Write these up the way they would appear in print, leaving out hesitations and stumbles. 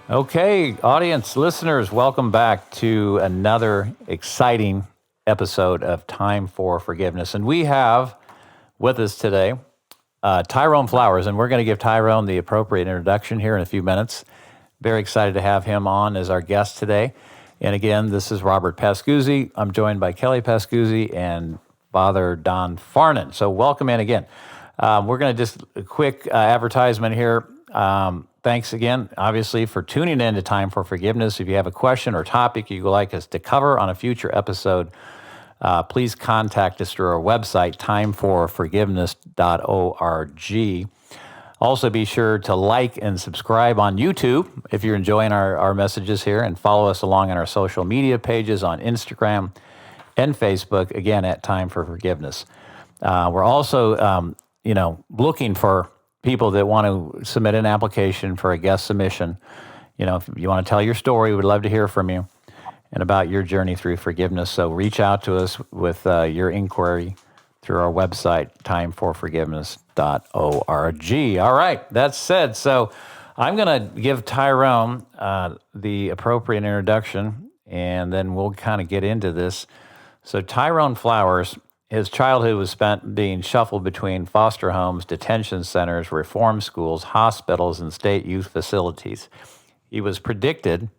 Okay, audience, listeners, welcome back to another exciting episode of Time for Forgiveness. And we have with us today Tyrone Flowers, and we're going to give Tyrone the appropriate introduction here in a few minutes. Very excited to have him on as our guest today. And again, this is Robert Pascuzzi. I'm joined by Kelly Pascuzzi and Father Don Farnan. So welcome in again. We're going to just a quick advertisement here. Thanks again, obviously, for tuning in to Time for Forgiveness. If you have a question or topic you'd like us to cover on a future episode, please contact us through our website, timeforforgiveness.org. Also, be sure to like and subscribe on YouTube if you're enjoying our messages here, and follow us along on our social media pages on Instagram and Facebook, again, at Time for Forgiveness. We're also, looking for people that want to submit an application for a guest submission. If you want to tell your story, we'd love to hear from you and about your journey through forgiveness. So reach out to us with your inquiry through our website, timeforforgiveness.org. All right, that said, so I'm going to give Tyrone the appropriate introduction, and then we'll kind of get into this. So Tyrone Flowers, his childhood was spent being shuffled between foster homes, detention centers, reform schools, hospitals, and state youth facilities. He was predicted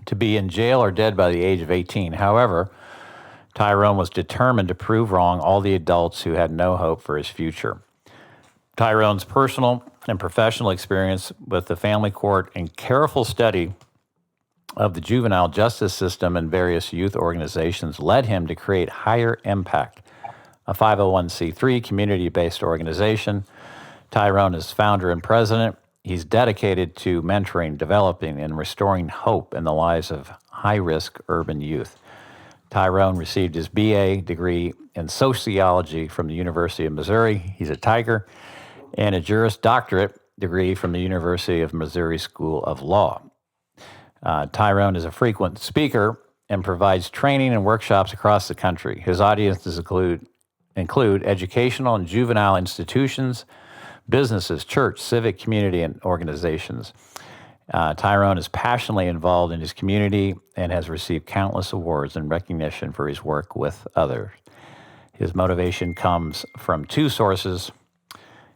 to be in jail or dead by the age of 18. However, Tyrone was determined to prove wrong all the adults who had no hope for his future. Tyrone's personal and professional experience with the family court and careful study of the juvenile justice system and various youth organizations led him to create Higher Impact, a 501c3 community-based organization. Tyrone is founder and president. He's dedicated to mentoring, developing, and restoring hope in the lives of high-risk urban youth. Tyrone received his BA degree in sociology from the University of Missouri. He's a Tiger, and a Juris Doctorate degree from the University of Missouri School of Law. Tyrone is a frequent speaker and provides training and workshops across the country. His audiences include educational and juvenile institutions, businesses, church, civic, community, and organizations. Tyrone is passionately involved in his community and has received countless awards and recognition for his work with others. His motivation comes from two sources: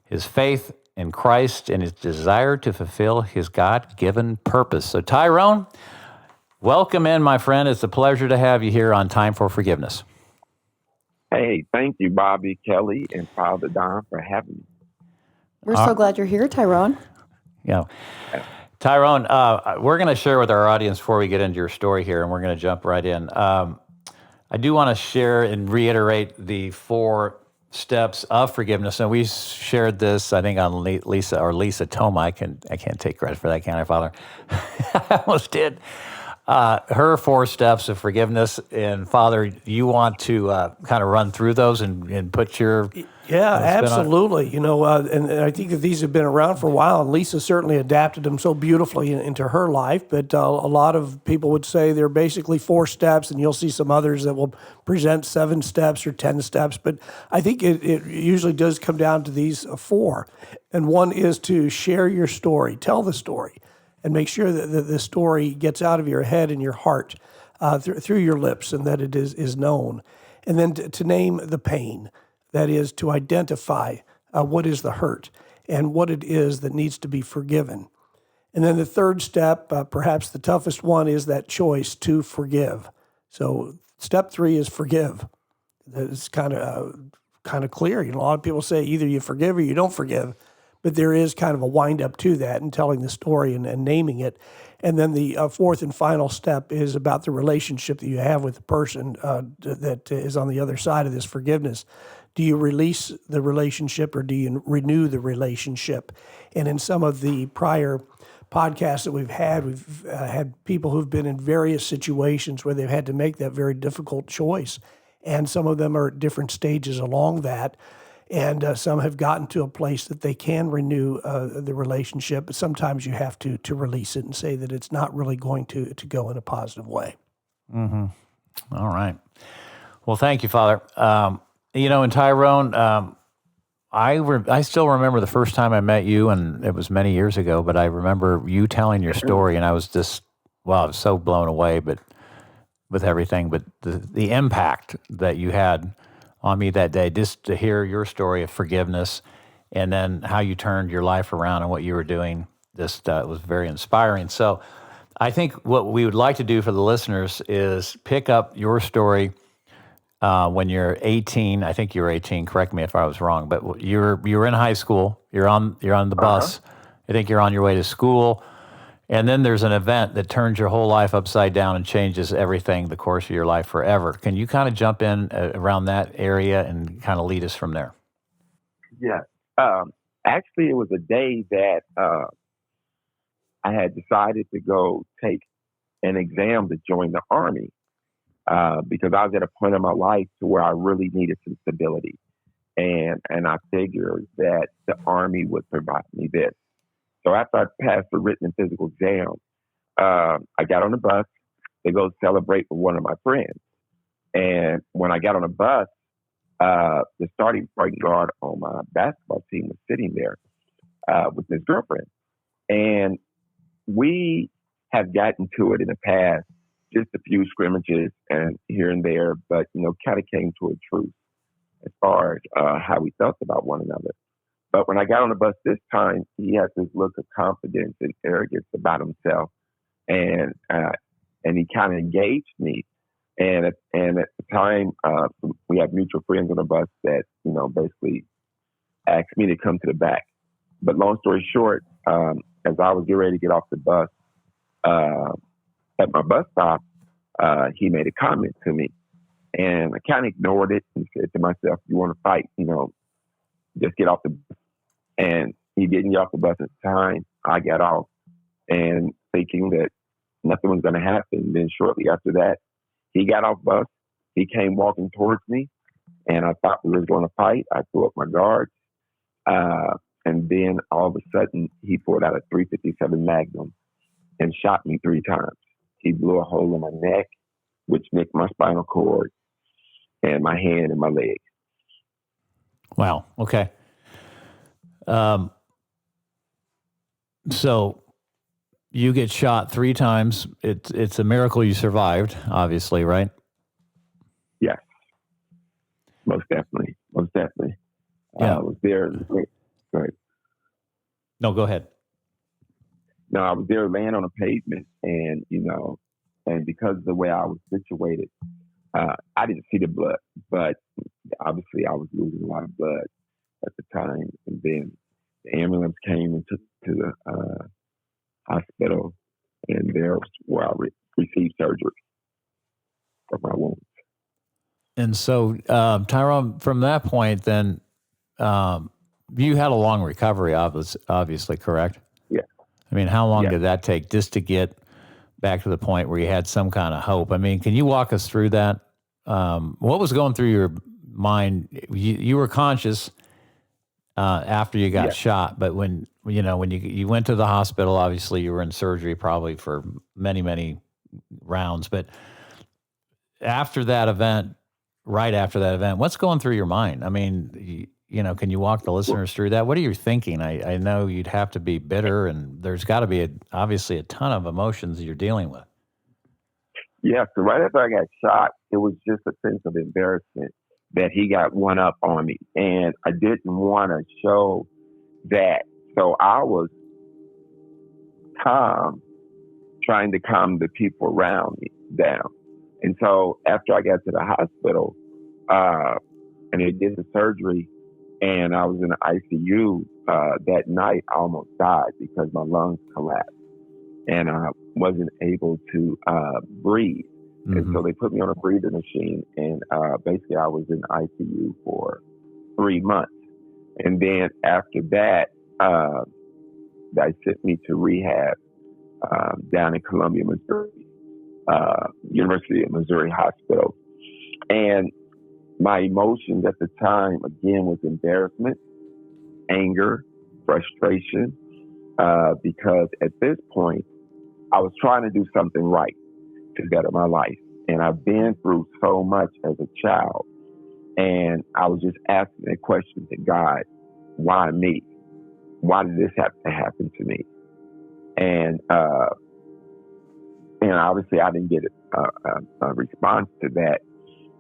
his faith in Christ and his desire to fulfill his God-given purpose. So Tyrone, welcome in, my friend. It's a pleasure to have you here on Time for Forgiveness. Hey, thank you, Bobby, Kelly, and Father Don for having me. We're so glad you're here, Tyrone. Tyrone, we're going to share with our audience before we get into your story here, and we're going to jump right in. I do want to share and reiterate the 4 steps of forgiveness, and we shared this, I think, on Lisa Toma. I can't take credit for that, can I, Father? I almost did. Her 4 steps of forgiveness, and Father, you want to kind of run through those and put your absolutely. And I think that these have been around for a while, and Lisa certainly adapted them so beautifully into her life. But a lot of people would say they're basically 4 steps, and you'll see some others that will present 7 steps or 10 steps. But I think it usually does come down to these 4. And one is to share your story, tell the story, and make sure that the story gets out of your head and your heart through your lips, and that it is known. And then to name the pain. That is, to identify what is the hurt and what it is that needs to be forgiven. And then the 3rd step, perhaps the toughest one, is that choice to forgive. So step 3 is forgive. It's kind of clear. A lot of people say either you forgive or you don't forgive, but there is kind of a wind up to that and telling the story and naming it. And then the 4th and final step is about the relationship that you have with the person that is on the other side of this forgiveness. Do you release the relationship or do you renew the relationship? And in some of the prior podcasts that we've had people who've been in various situations where they've had to make that very difficult choice. And some of them are at different stages along that. And some have gotten to a place that they can renew the relationship, but sometimes you have to release it and say that it's not really going to go in a positive way. Mm-hmm. All right. Well, thank you, Father. And Tyrone, I still remember the first time I met you, and it was many years ago, but I remember you telling your story, and I was just, well, I was so blown away, but with everything, but the impact that you had on me that day, just to hear your story of forgiveness and then how you turned your life around and what you were doing, just was very inspiring. So I think what we would like to do for the listeners is pick up your story when you're 18. I think you were 18. Correct me if I was wrong, but you're in high school. You're on the bus. I think you're on your way to school, and then there's an event that turns your whole life upside down and changes everything, the course of your life forever. Can you kind of jump in around that area and kind of lead us from there? Yeah. Actually, it was a day that I had decided to go take an exam to join the Army because I was at a point in my life to where I really needed some stability. And I figured that the Army would provide me this. So after I passed the written and physical exam, I got on the bus to go celebrate with one of my friends. And when I got on the bus, the starting point guard on my basketball team was sitting there with his girlfriend. And we have gotten to it in the past, just a few scrimmages and here and there, but, kind of came to a truce as far as how we felt about one another. But when I got on the bus this time, he had this look of confidence and arrogance about himself, and he kind of engaged me. And at the time, we had mutual friends on the bus that basically asked me to come to the back. But long story short, as I was getting ready to get off the bus at my bus stop, he made a comment to me, and I kind of ignored it and said to myself, "You want to fight? Just get off the bus." And he didn't get off the bus at the time. I got off and thinking that nothing was going to happen. Then shortly after that, he got off the bus. He came walking towards me, and I thought we were going to fight. I threw up my guard. And then all of a sudden, he pulled out a .357 Magnum and shot me 3 times. He blew a hole in my neck, which nicked my spinal cord, and my hand and my leg. Wow. Okay. So you get shot 3 times. It's a miracle you survived, obviously, right? Yes. Most definitely. Most definitely. Yeah. I was there. Right. No, go ahead. No, I was there laying on the pavement, and and because of the way I was situated, I didn't see the blood, but obviously I was losing a lot of blood at the time. And then the ambulance came and took to the hospital, and there was where I received surgery for my wounds. And so, Tyrone, from that point, then you had a long recovery, obviously, correct? Yeah. I mean, how long did that take just to get back to the point where you had some kind of hope? I mean, can you walk us through that? What was going through your mind? You were conscious after you got shot, but when you went to the hospital, obviously you were in surgery probably for many, many rounds. But after that event, right after that event, what's going through your mind? I mean, can you walk the listeners through that? What are you thinking? I know you'd have to be bitter, and there's got to be obviously a ton of emotions you're dealing with. Yeah, so right after I got shot, it was just a sense of embarrassment that he got one up on me, and I didn't want to show that. So I was calm, trying to calm the people around me down. And so after I got to the hospital, and they did the surgery, and I was in the ICU, that night I almost died because my lungs collapsed and I wasn't able to breathe. Mm-hmm. And so they put me on a breathing machine, and basically I was in the ICU for 3 months. And then after that, they sent me to rehab down in Columbia, Missouri, University of Missouri Hospital. And my emotions at the time, again, was embarrassment, anger, frustration, because at this point, I was trying to do something right to better my life. And I've been through so much as a child. And I was just asking a question to God, why me? Why did this have to happen to me? And obviously I didn't get a response to that.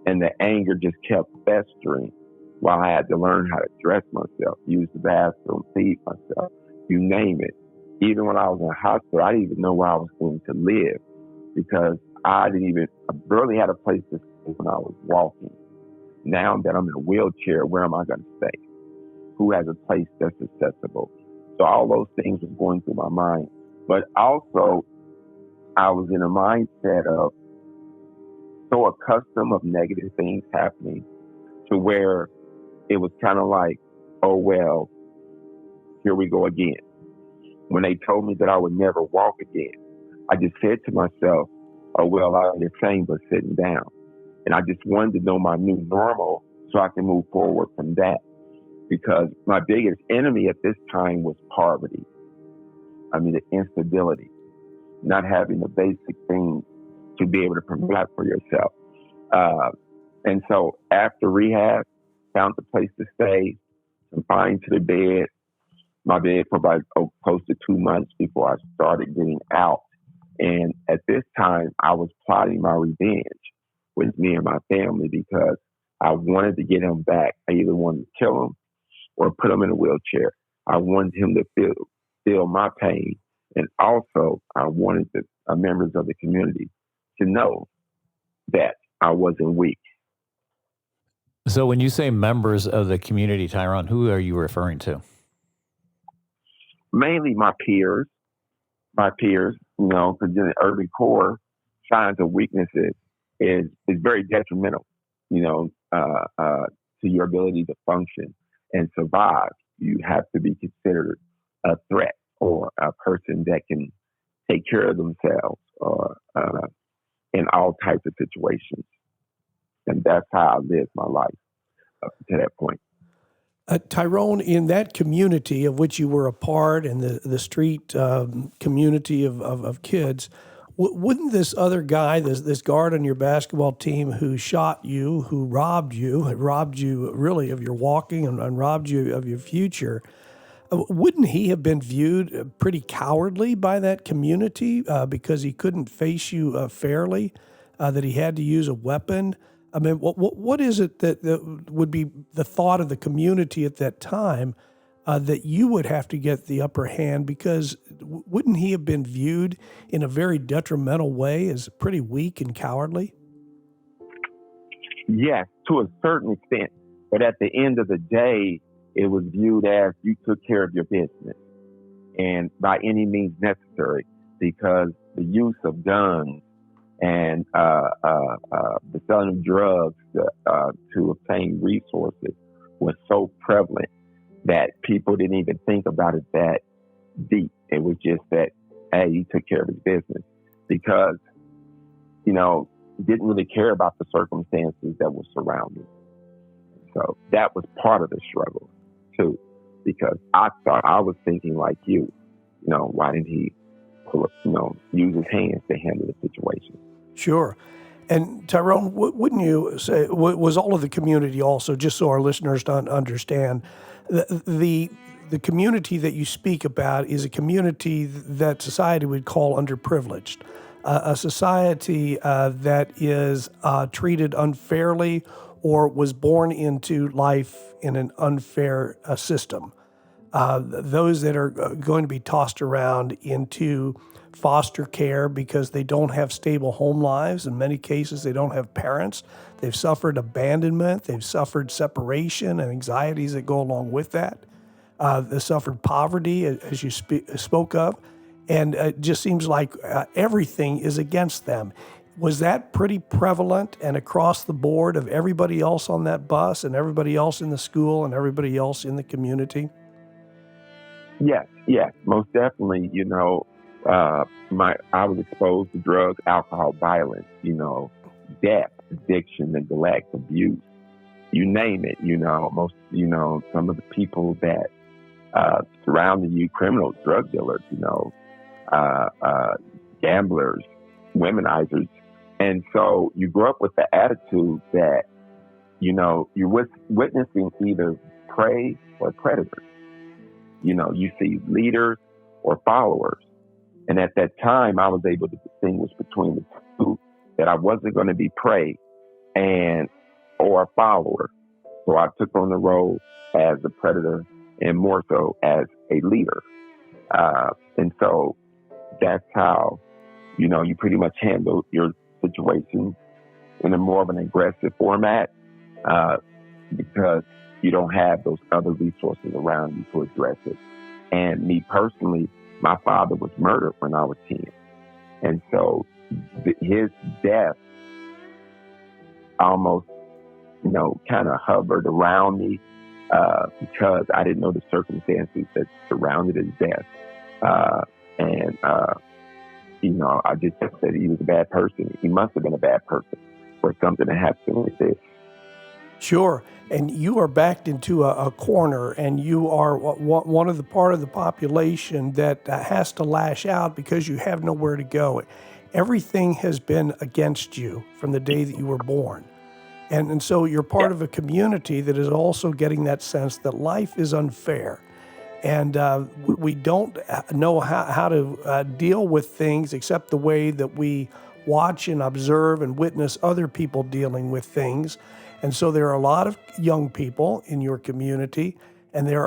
And the anger just kept festering while I had to learn how to dress myself, use the bathroom, feed myself, you name it. Even when I was in the hospital, I didn't even know where I was going to live because I barely had a place to stay when I was walking. Now that I'm in a wheelchair, where am I going to stay? Who has a place that's accessible? So all those things were going through my mind. But also, I was in a mindset of so accustomed of negative things happening to where it was kind of like, oh, well, here we go again. When they told me that I would never walk again, I just said to myself, oh, well, I'm the same but sitting down. And I just wanted to know my new normal so I can move forward from that. Because my biggest enemy at this time was poverty. I mean, the instability, not having the basic things to be able to provide for yourself. And so after rehab, found a place to stay, confined to the bed, my bed for about close to 2 months before I started getting out. And at this time, I was plotting my revenge with me and my family because I wanted to get him back. I either wanted to kill him or put him in a wheelchair. I wanted him to feel my pain. And also, I wanted the members of the community to know that I wasn't weak. So when you say members of the community, Tyrone, who are you referring to? Mainly my peers, because in the urban core, signs of weaknesses is very detrimental, to your ability to function and survive. You have to be considered a threat or a person that can take care of themselves or in all types of situations. And that's how I lived my life up to that point. Tyrone, in that community of which you were a part, and the street community of kids, wouldn't this other guy, this guard on your basketball team who shot you, who robbed you really of your walking and robbed you of your future, wouldn't he have been viewed pretty cowardly by that community because he couldn't face you fairly, that he had to use a weapon? I mean, what is it that would be the thought of the community at that time that you would have to get the upper hand? Because wouldn't he have been viewed in a very detrimental way as pretty weak and cowardly? Yes, to a certain extent. But at the end of the day, it was viewed as you took care of your business and by any means necessary, because the use of guns and the selling of drugs to obtain resources was so prevalent that people didn't even think about it that deep. It was just that, hey, he took care of his business because, didn't really care about the circumstances that were surrounding. So that was part of the struggle too, because I thought I was thinking like you, why didn't he use his hands to handle the situation? Sure. And Tyrone, wouldn't you say, was all of the community also, just so our listeners don't understand, the community that you speak about is a community that society would call underprivileged, a society that is treated unfairly or was born into life in an unfair system. Those that are going to be tossed around into foster care because they don't have stable home lives. In many cases, they don't have parents. They've suffered abandonment. They've suffered separation and anxieties that go along with that. They suffered poverty, as you spoke of. And it just seems like everything is against them. Was that pretty prevalent and across the board of everybody else on that bus and everybody else in the school and everybody else in the community? Yes, most definitely. I was exposed to drugs, alcohol, violence, death, addiction, neglect, abuse, you name it. Some of the people that surrounded you, criminals, drug dealers, gamblers, womenizers. And so you grew up with the attitude that, you're witnessing either prey or predator. You see leaders or followers. And at that time, I was able to distinguish between the two, that I wasn't going to be prey or a follower. So I took on the role as a predator and more so as a leader. And so that's how, you pretty much handle your situation in a more of an aggressive format, because you don't have those other resources around you to address it. And me personally, my father was murdered when I was 10. And so his death almost, kind of hovered around me, because I didn't know the circumstances that surrounded his death. I just said he was a bad person. He must have been a bad person for something to happen like this. Sure. And you are backed into a corner, and you are one of the part of the population that has to lash out because you have nowhere to go. Everything has been against you from the day that you were born. And so you're part of a community that is also getting that sense that life is unfair. And we don't know how to deal with things except the way that we watch and observe and witness other people dealing with things. And so there are a lot of young people in your community, and there's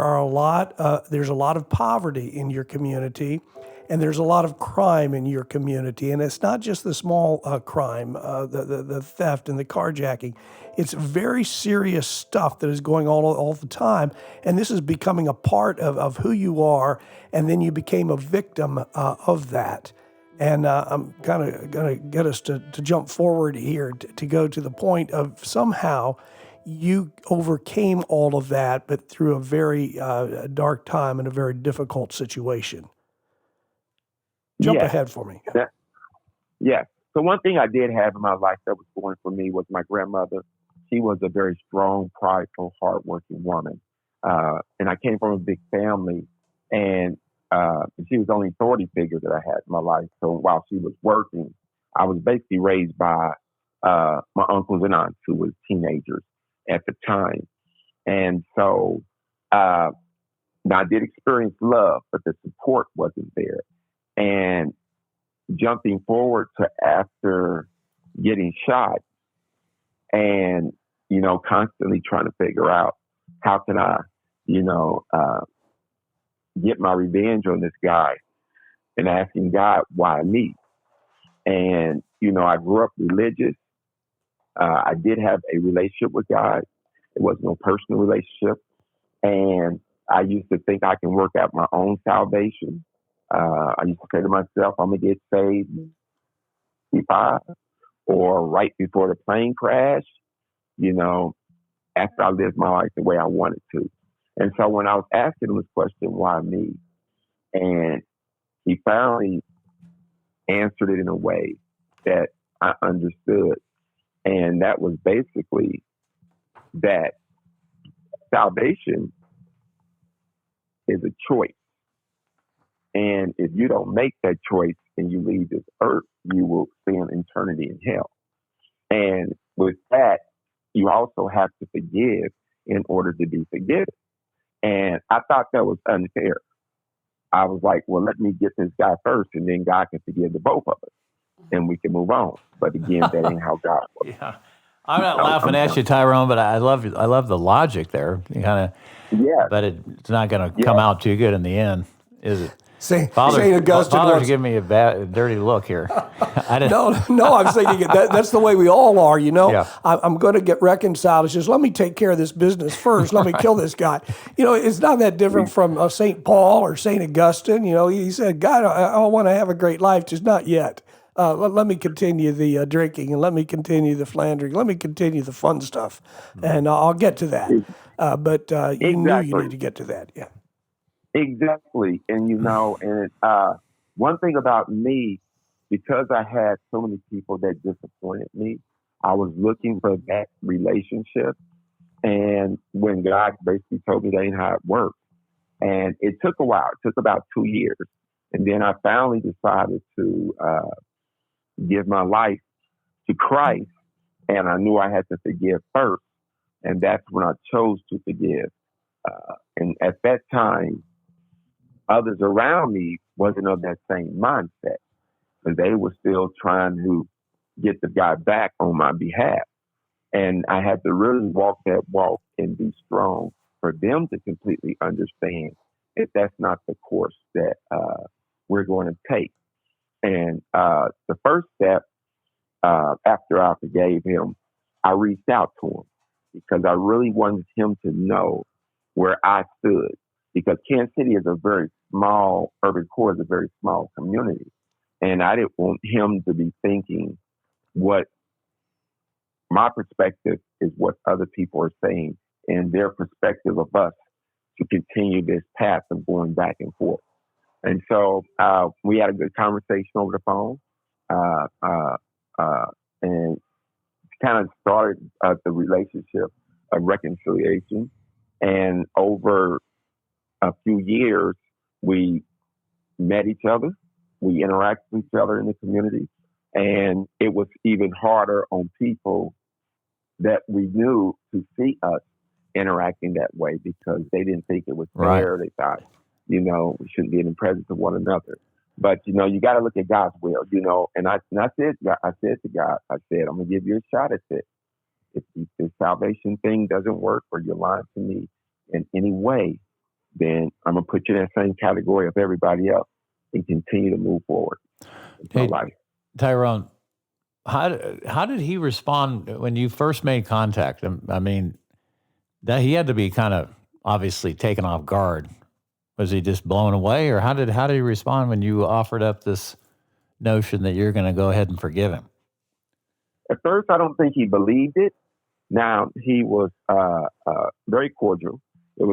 a lot of poverty in your community, and there's a lot of crime in your community. And it's not just the small crime, the theft and the carjacking. It's very serious stuff that is going on all the time. And this is becoming a part of who you are, and then you became a victim of that. And I'm kind of going to get us to jump forward here to go to the point of somehow you overcame all of that, but through a very dark time and a very difficult situation. Jump ahead for me. Yes. So one thing I did have in my life that was going for me was my grandmother. She was a very strong, prideful, hardworking woman. And I came from a big family, and she was the only authority figure that I had in my life. So while she was working, I was basically raised by my uncles and aunts who were teenagers at the time. And so now I did experience love, but the support wasn't there. And jumping forward to after getting shot and, constantly trying to figure out how can I, get my revenge on this guy, and asking God, why me? And, I grew up religious. I did have a relationship with God. It was no personal relationship. And I used to think I can work out my own salvation. I used to say to myself, I'm going to get saved 55 or right before the plane crash, after I lived my life the way I wanted to. And so when I was asking him this question, why me? And he finally answered it in a way that I understood. And that was basically that salvation is a choice. And if you don't make that choice and you leave this earth, you will spend eternity in hell. And with that, you also have to forgive in order to be forgiven. And I thought that was unfair. I was like, well, let me get this guy first, and then God can forgive the both of us, and we can move on. But again, that ain't how God works. Yeah, I'm not laughing at you, Tyrone, but I love the logic there. You kind of, but it's not going to come out too good in the end, is it? St. Augustine. Father's giving me a dirty look here. No, I'm thinking that's the way we all are, Yeah. I'm going to get reconciled. It's just, let me take care of this business first. Let me kill this guy. It's not that different from St. Paul or St. Augustine. He said, God, I want to have a great life, just not yet. Let me continue the drinking, and let me continue the philandering. Let me continue the fun stuff, and I'll get to that. But you knew you need to get to that, yeah. Exactly. And, and one thing about me, because I had so many people that disappointed me, I was looking for that relationship. And when God basically told me that ain't how it works, and it took a while, it took about 2 years. And then I finally decided to give my life to Christ. And I knew I had to forgive first. And that's when I chose to forgive. And at that time, others around me wasn't of that same mindset because they were still trying to get the guy back on my behalf. And I had to really walk that walk and be strong for them to completely understand that that's not the course that we're going to take. And the first step, after I forgave him, I reached out to him because I really wanted him to know where I stood. Because Kansas City is a very small, urban core is a very small community. And I didn't want him to be thinking what my perspective is what other people are saying and their perspective of us to continue this path of going back and forth. And so we had a good conversation over the phone and kind of started the relationship of reconciliation. And over a few years, we met each other. We interacted with each other in the community. And it was even harder on people that we knew to see us interacting that way because they didn't think it was fair. They thought, we shouldn't be in the presence of one another. But, you got to look at God's will, and I said to God, I said, I'm going to give you a shot at this. If this salvation thing doesn't work or you're lying to me in any way, then I'm going to put you in that same category of everybody else and continue to move forward in my life. Tyrone, how did he respond when you first made contact? I mean, that he had to be kind of obviously taken off guard. Was he just blown away, or how did he respond when you offered up this notion that you're going to go ahead and forgive him? At first, I don't think he believed it. Now, he was very cordial. He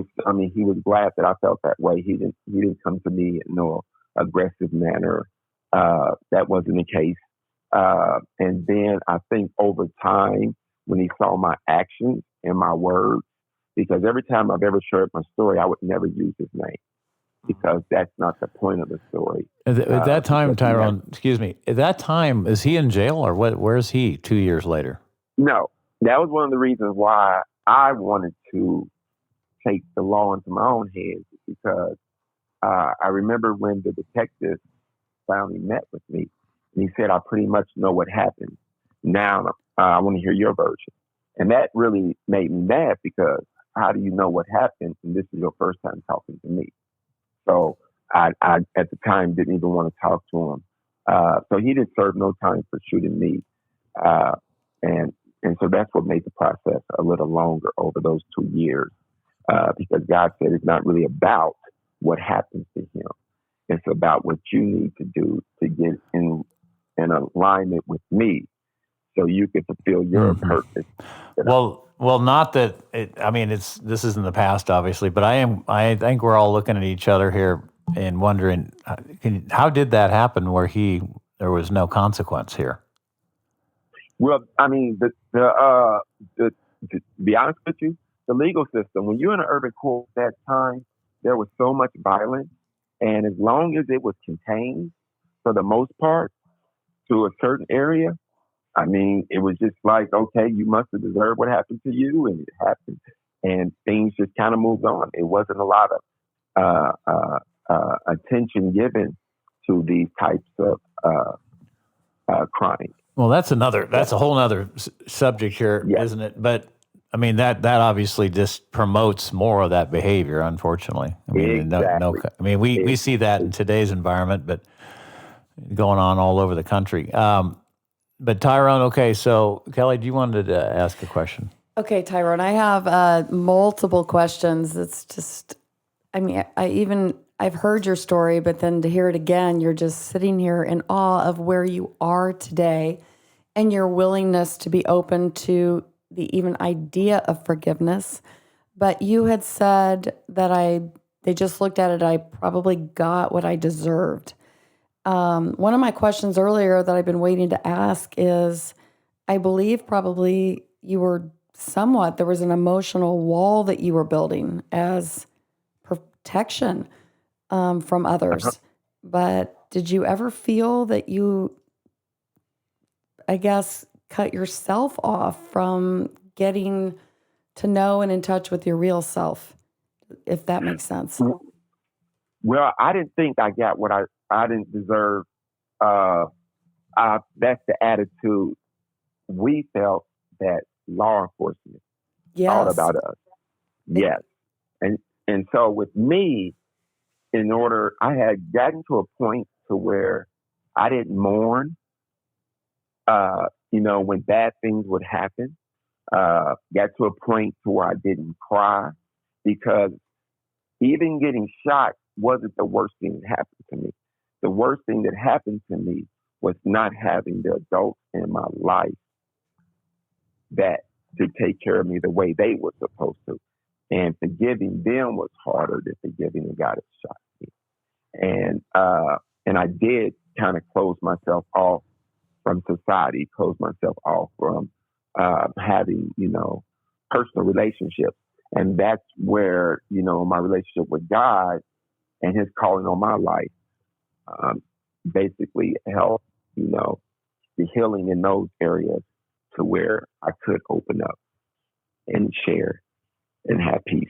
was glad that I felt that way. He didn't come to me in no aggressive manner. That wasn't the case. And then I think over time, when he saw my actions and my words, because every time I've ever shared my story, I would never use his name because that's not the point of the story. At that time, Tyrone, excuse me, at that time, is he in jail or what? Where's he 2 years later? No, that was one of the reasons why I wanted to take the law into my own hands because I remember when the detective finally met with me and he said, I pretty much know what happened. Now I want to hear your version. And that really made me mad because how do you know what happened? And this is your first time talking to me. So I at the time didn't even want to talk to him. So he didn't serve no time for shooting me. And so that's what made the process a little longer over those 2 years. Because God said it's not really about what happens to him. It's about what you need to do to get in alignment with me so you can fulfill your purpose. Well, not that this is in the past, obviously, but I think we're all looking at each other here and wondering, how did that happen where there was no consequence here? Well, to be honest with you, the legal system, when you're in an urban core at that time, there was so much violence. And as long as it was contained, for the most part, to a certain area, it was just like, okay, you must have deserved what happened to you, and it happened. And things just kind of moved on. It wasn't a lot of attention given to these types of crimes. Well, that's a whole other subject here, isn't it? But that obviously just promotes more of that behavior, unfortunately. Exactly. We see that in today's environment, but going on all over the country. But Tyrone, okay, so Kelly, do you wanted to ask a question? Okay, Tyrone, I have multiple questions. It's just, I've heard your story, but then to hear it again, you're just sitting here in awe of where you are today and your willingness to be open to the even idea of forgiveness. But you had said that they just looked at it, I probably got what I deserved. One of my questions earlier that I've been waiting to ask is, I believe probably there was an emotional wall that you were building as protection from others. Uh-huh. But did you ever feel that you, cut yourself off from getting to know and in touch with your real self if that makes sense. Well, I didn't think I got what I didn't deserve. That's the attitude we felt that law enforcement thought Yes. about us. Yes. And so with me, I had gotten to a point to where I didn't mourn, when bad things would happen. Got to a point to where I didn't cry, because even getting shot wasn't the worst thing that happened to me. The worst thing that happened to me was not having the adults in my life that to take care of me the way they were supposed to. And forgiving them was harder than forgiving the guy that shot me. And I did kind of close myself off from society, close myself off from having, personal relationships. And that's where, my relationship with God and his calling on my life basically helped, the healing in those areas to where I could open up and share and have peace.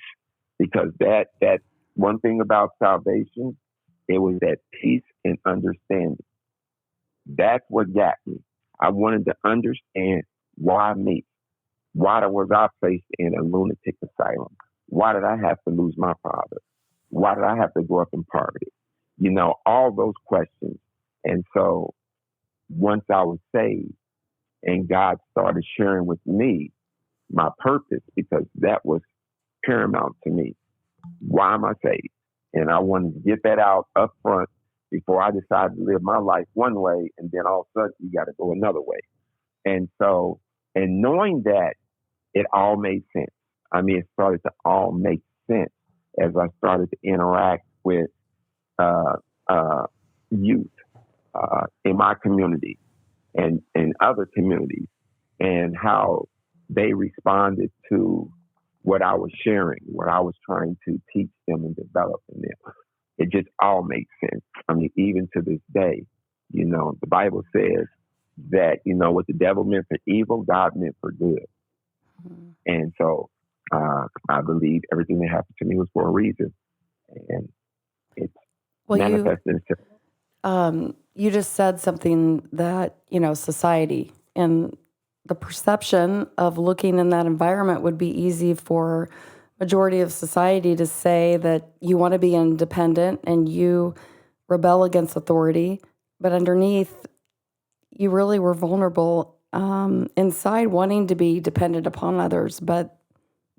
Because that one thing about salvation, it was that peace and understanding. That's what got me. I wanted to understand why me. Why was I placed in a lunatic asylum? Why did I have to lose my father? Why did I have to grow up in poverty? All those questions. And so once I was saved and God started sharing with me my purpose, because that was paramount to me. Why am I saved? And I wanted to get that out up front before I decided to live my life one way, and then all of a sudden you got to go another way. And so, and knowing that, it all made sense. I mean, it started to all make sense as I started to interact with youth in my community and other communities, and how they responded to what I was sharing, what I was trying to teach them and develop in them. It just all makes sense. I mean, even to this day, the Bible says that, what the devil meant for evil, God meant for good. Mm-hmm. And so I believe everything that happened to me was for a reason. And it's manifested itself. You just said something that, society and the perception of looking in that environment would be easy for majority of society to say that you want to be independent and you rebel against authority, but underneath you really were vulnerable inside, wanting to be dependent upon others, but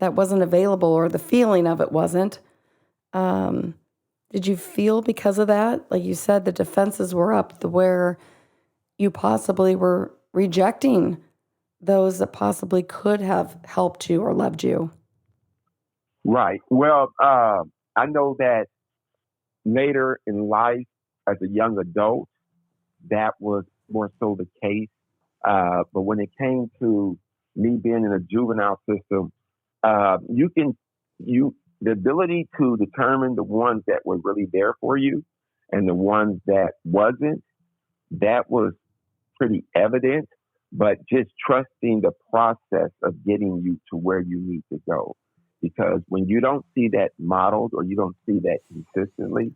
that wasn't available, or the feeling of it wasn't. Did you feel because of that? Like you said, the defenses were up to where you possibly were rejecting those that possibly could have helped you or loved you. Right. Well, I know that later in life, as a young adult, that was more so the case. But when it came to me being in a juvenile system, the ability to determine the ones that were really there for you and the ones that wasn't, that was pretty evident. But just trusting the process of getting you to where you need to go. Because when you don't see that modeled, or you don't see that consistently,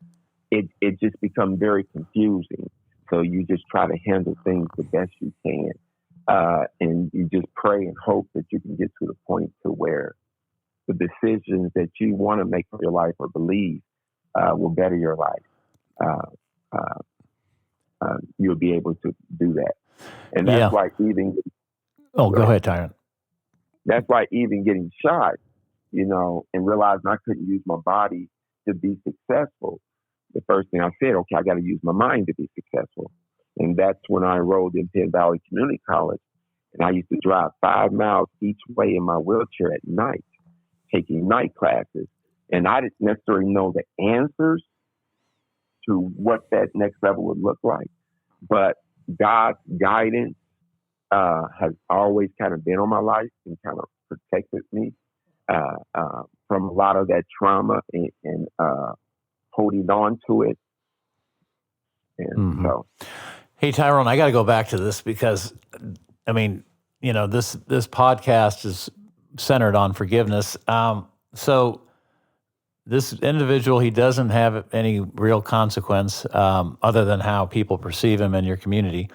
it just becomes very confusing. So you just try to handle things the best you can. And you just pray and hope that you can get to the point to where the decisions that you want to make for your life or believe will better your life. You'll be able to do that. And that's why even... go ahead, Tyrone. That's why even getting shot, and realizing I couldn't use my body to be successful, the first thing I said, okay, I got to use my mind to be successful. And that's when I enrolled in Penn Valley Community College. And I used to drive 5 miles each way in my wheelchair at night, taking night classes. And I didn't necessarily know the answers to what that next level would look like. But God's guidance has always kind of been on my life and kind of protected me from a lot of that trauma and holding on to it. And so, hey, Tyrone, I got to go back to this because, I mean, this podcast is centered on forgiveness. So this individual, he doesn't have any real consequence other than how people perceive him in your community.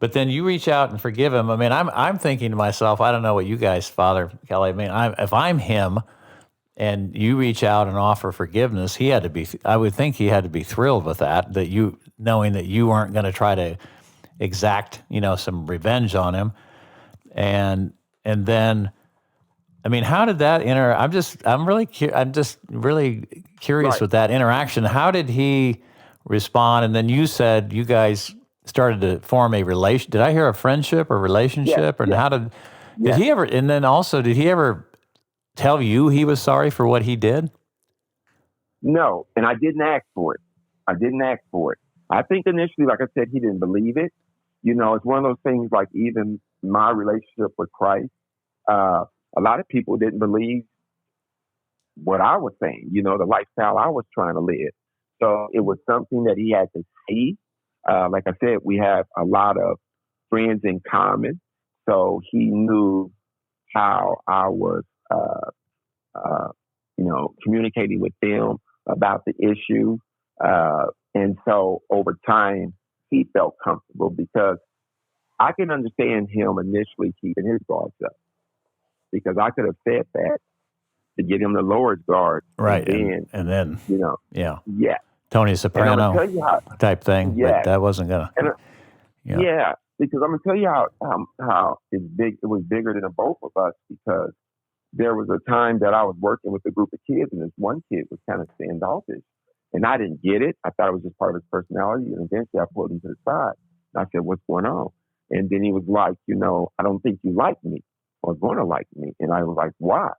But then you reach out and forgive him. I mean, I'm thinking to myself, I don't know what you guys, Father Kelly. I mean, if I'm him, and you reach out and offer forgiveness, he had to be. I would think he had to be thrilled with that. That you knowing that you weren't going to try to exact, some revenge on him, and then. I mean, how did that I'm just really curious Right. with that interaction. How did he respond? And then you said you guys started to form a relation. Did I hear a friendship or Yes, relationship? And yes, how did yes. he ever? And then also, did he ever tell you he was sorry for what he did? No, and I didn't ask for it. I think initially, like I said, he didn't believe it. It's one of those things like even my relationship with Christ, a lot of people didn't believe what I was saying, the lifestyle I was trying to live. So it was something that he had to see. Like I said, we have a lot of friends in common. So he knew how I was, communicating with them about the issue. And so over time, he felt comfortable because I can understand him initially keeping his guards up because I could have said that to get him to lower his guard. Right. And then, yeah. Yeah. Tony Soprano tell you how, type thing, yeah. but that wasn't going to. Yeah, because I'm gonna tell you how it's big. It was bigger than the both of us because there was a time that I was working with a group of kids, and this one kid was kind of standoffish, and I didn't get it. I thought it was just part of his personality, and eventually I pulled him to the side. And I said, "What's going on?" And then he was like, "I don't think you like me or going to like me." And I was like, "Why?"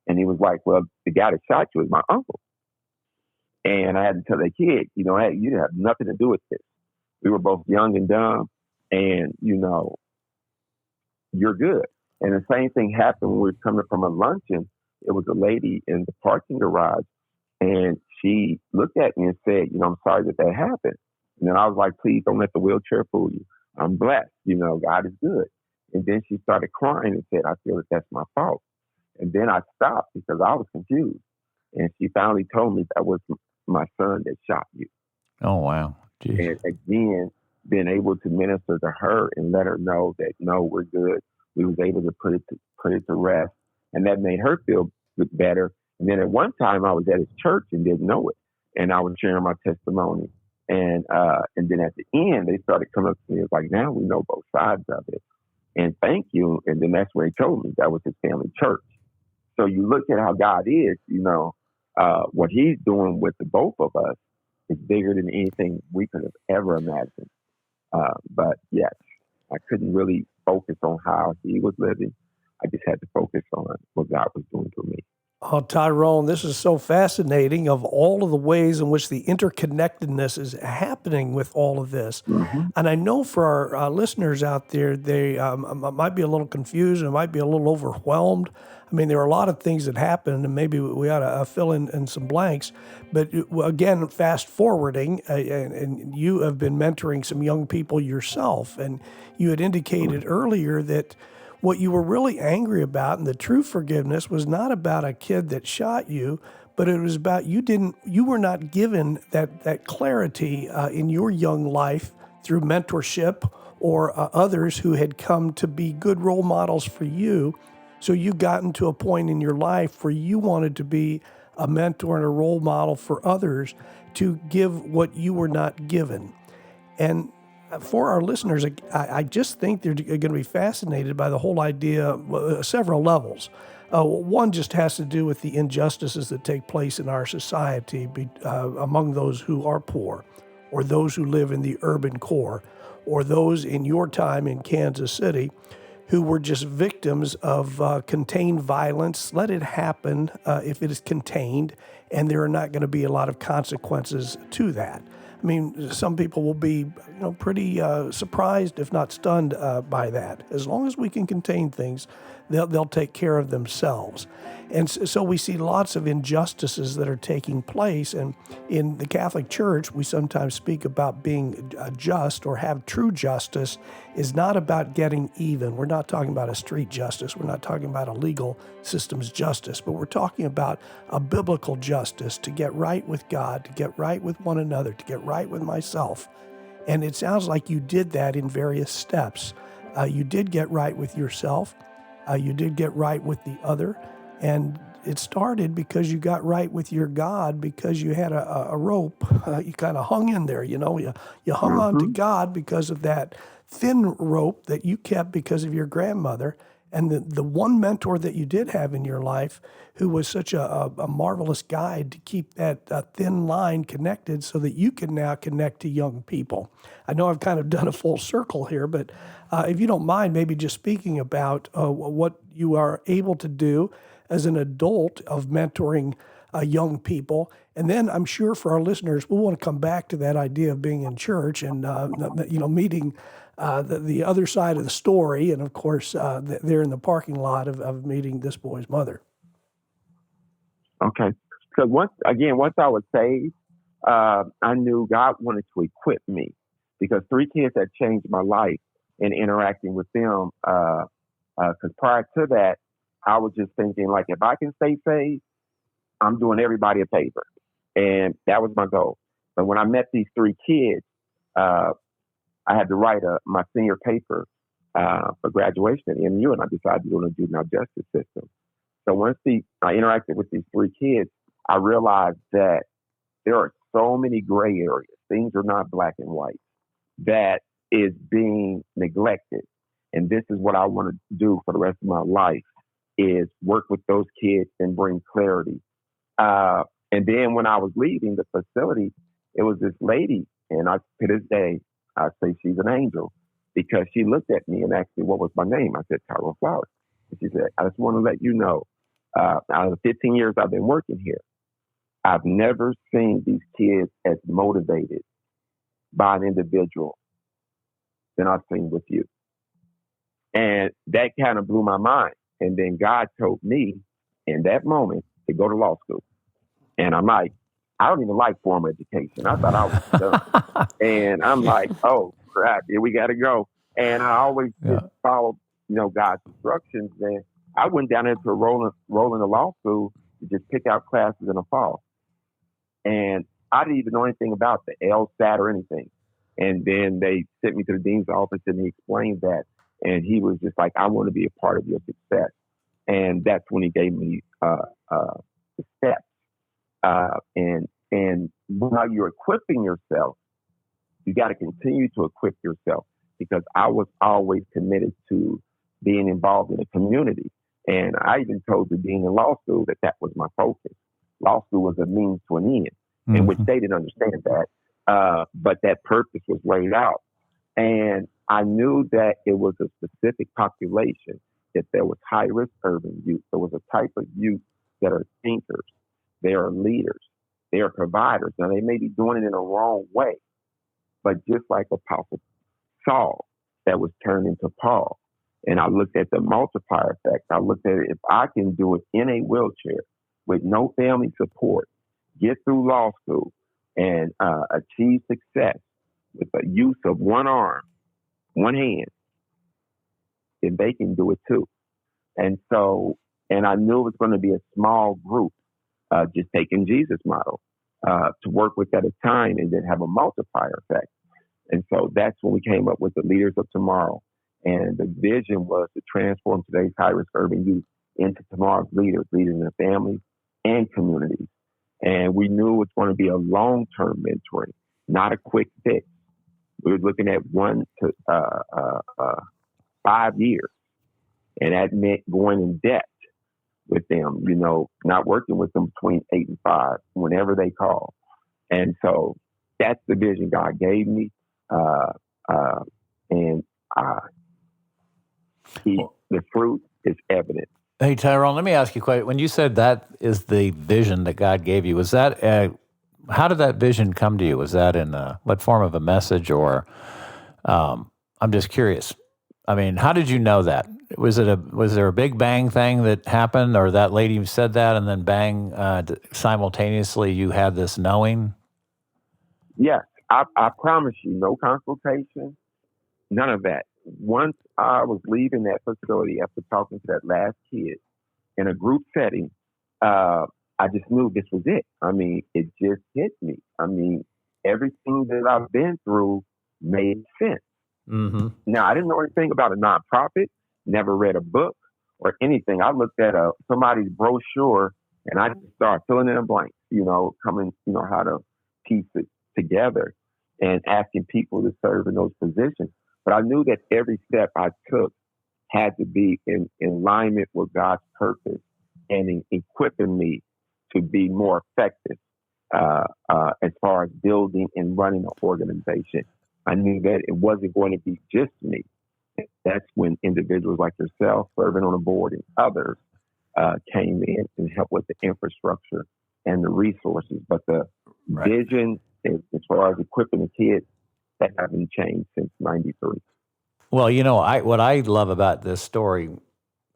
And he was like, "Well, the guy that shot you is my uncle." And I had to tell that kid, "Hey, you have nothing to do with this. We were both young and dumb, and, you're good." And the same thing happened when we were coming from a luncheon. It was a lady in the parking garage, and she looked at me and said, "I'm sorry that happened." And then I was like, "Please don't let the wheelchair fool you. I'm blessed. God is good." And then she started crying and said, "I feel that that's my fault." And then I stopped because I was confused. And she finally told me that was my son that shot you. Oh, wow. Jeez. And again, being able to minister to her and let her know that, no, we're good. We was able to put it to rest. And that made her feel better. And then at one time I was at his church and didn't know it. And I was sharing my testimony. And then at the end, they started coming up to me. It was like, now we know both sides of it. And thank you. And then that's when he told me that was his family church. So you look at how God is, what he's doing with the both of us is bigger than anything we could have ever imagined. But yes, I couldn't really focus on how he was living. I just had to focus on what God was doing for me. Oh, Tyrone, this is so fascinating of all of the ways in which the interconnectedness is happening with all of this. Mm-hmm. And I know for our listeners out there, they might be a little confused and might be a little overwhelmed. I mean, there are a lot of things that happen, and maybe we ought to fill in some blanks. But again, fast forwarding, and you have been mentoring some young people yourself, and you had indicated earlier that what you were really angry about and the true forgiveness was not about a kid that shot you, but it was about you were not given that clarity in your young life through mentorship or others who had come to be good role models for you. So you gotten to a point in your life where you wanted to be a mentor and a role model for others to give what you were not given. And for our listeners, I just think they're going to be fascinated by the whole idea, several levels. One just has to do with the injustices that take place in our society among those who are poor, or those who live in the urban core, or those in your time in Kansas City who were just victims of contained violence. Let it happen if it is contained, and there are not going to be a lot of consequences to that. I mean, some people will be, pretty surprised, if not stunned, by that. As long as we can contain things, they'll take care of themselves. And so we see lots of injustices that are taking place. And in the Catholic Church, we sometimes speak about being just or have true justice is not about getting even. We're not talking about a street justice. We're not talking about a legal system's justice, but we're talking about a biblical justice to get right with God, to get right with one another, to get right with myself. And it sounds like you did that in various steps. You did get right with yourself. You did get right with the other. And it started because you got right with your God because you had a rope. You kind of hung in there, you hung on to God because of that thin rope that you kept because of your grandmother. And the one mentor that you did have in your life who was such a marvelous guide to keep that thin line connected so that you can now connect to young people. I know I've kind of done a full circle here, but if you don't mind, maybe just speaking about what you are able to do as an adult of mentoring young people. And then I'm sure for our listeners, we'll want to come back to that idea of being in church and, meeting the other side of the story. And of course, they're in the parking lot of meeting this boy's mother. Okay. Because once I was saved, I knew God wanted to equip me because 3 kids had changed my life in interacting with them. Because prior to that, I was just thinking, like, if I can stay saved, I'm doing everybody a favor. And that was my goal. But when I met these 3 kids, I had to write my senior paper for graduation at MU, and I decided to go to the juvenile justice system. So once I interacted with these 3 kids, I realized that there are so many gray areas. Things are not black and white. That is being neglected. And this is what I want to do for the rest of my life, is work with those kids and bring clarity. And then when I was leaving the facility, it was this lady, and to this day, I say she's an angel, because she looked at me and asked me what was my name. I said, Tyrone Flowers. And she said, I just want to let you know, out of the 15 years I've been working here, I've never seen these kids as motivated by an individual than I've seen with you. And that kind of blew my mind. And then God told me in that moment to go to law school. And I'm like, I don't even like formal education. I thought I was done. And I'm like, oh, crap, here we got to go. And I always just followed, God's instructions. And I went down into rolling the law school to just pick out classes in the fall. And I didn't even know anything about the LSAT or anything. And then they sent me to the dean's office and he explained that. And he was just like, I want to be a part of your success. And that's when he gave me the steps. And while you're equipping yourself, you got to continue to equip yourself, because I was always committed to being involved in the community. And I even told the dean of law school that was my focus. Law school was a means to an end, in which they didn't understand that. But that purpose was laid out. And I knew that it was a specific population, that there was high-risk urban youth. There was a type of youth that are thinkers. They are leaders. They are providers. Now, they may be doing it in a wrong way, but just like Apostle Saul that was turned into Paul. And I looked at the multiplier effect. I looked at it, if I can do it in a wheelchair with no family support, get through law school, and achieve success with the use of one arm, one hand, then they can do it too. And I knew it was going to be a small group, just taking Jesus' model to work with at a time and then have a multiplier effect. And so that's when we came up with the Leaders of Tomorrow. And the vision was to transform today's high-risk urban youth into tomorrow's leaders, leading their families and communities. And we knew it was going to be a long-term mentoring, not a quick fix. We were looking at 1 to 5 years. And that meant going in depth with them, not working with them between 8 and 5, whenever they call. And so that's the vision God gave me. The fruit is evident. Hey, Tyrone, let me ask you a question. When you said that is the vision that God gave you, was that how did that vision come to you? Was that in what form of a message, or I'm just curious. I mean, how did you know that? was there a big bang thing that happened, or that lady said that, and then bang, simultaneously you had this knowing? Yes, I promise you, no consultation, none of that. Once I was leaving that facility after talking to that last kid in a group setting, I just knew this was it. I mean, it just hit me. I mean, everything that I've been through made sense. Mm-hmm. Now, I didn't know anything about a nonprofit, never read a book or anything. I looked at somebody's brochure and I just started filling in the blanks, how to piece it together and asking people to serve in those positions. But I knew that every step I took had to be in alignment with God's purpose and in equipping me to be more effective as far as building and running an organization. I knew that it wasn't going to be just me. That's when individuals like yourself, serving on a board, and others came in and helped with the infrastructure and the resources. But the vision, as far as equipping the kids, that hasn't changed since '93. Well, what I love about this story,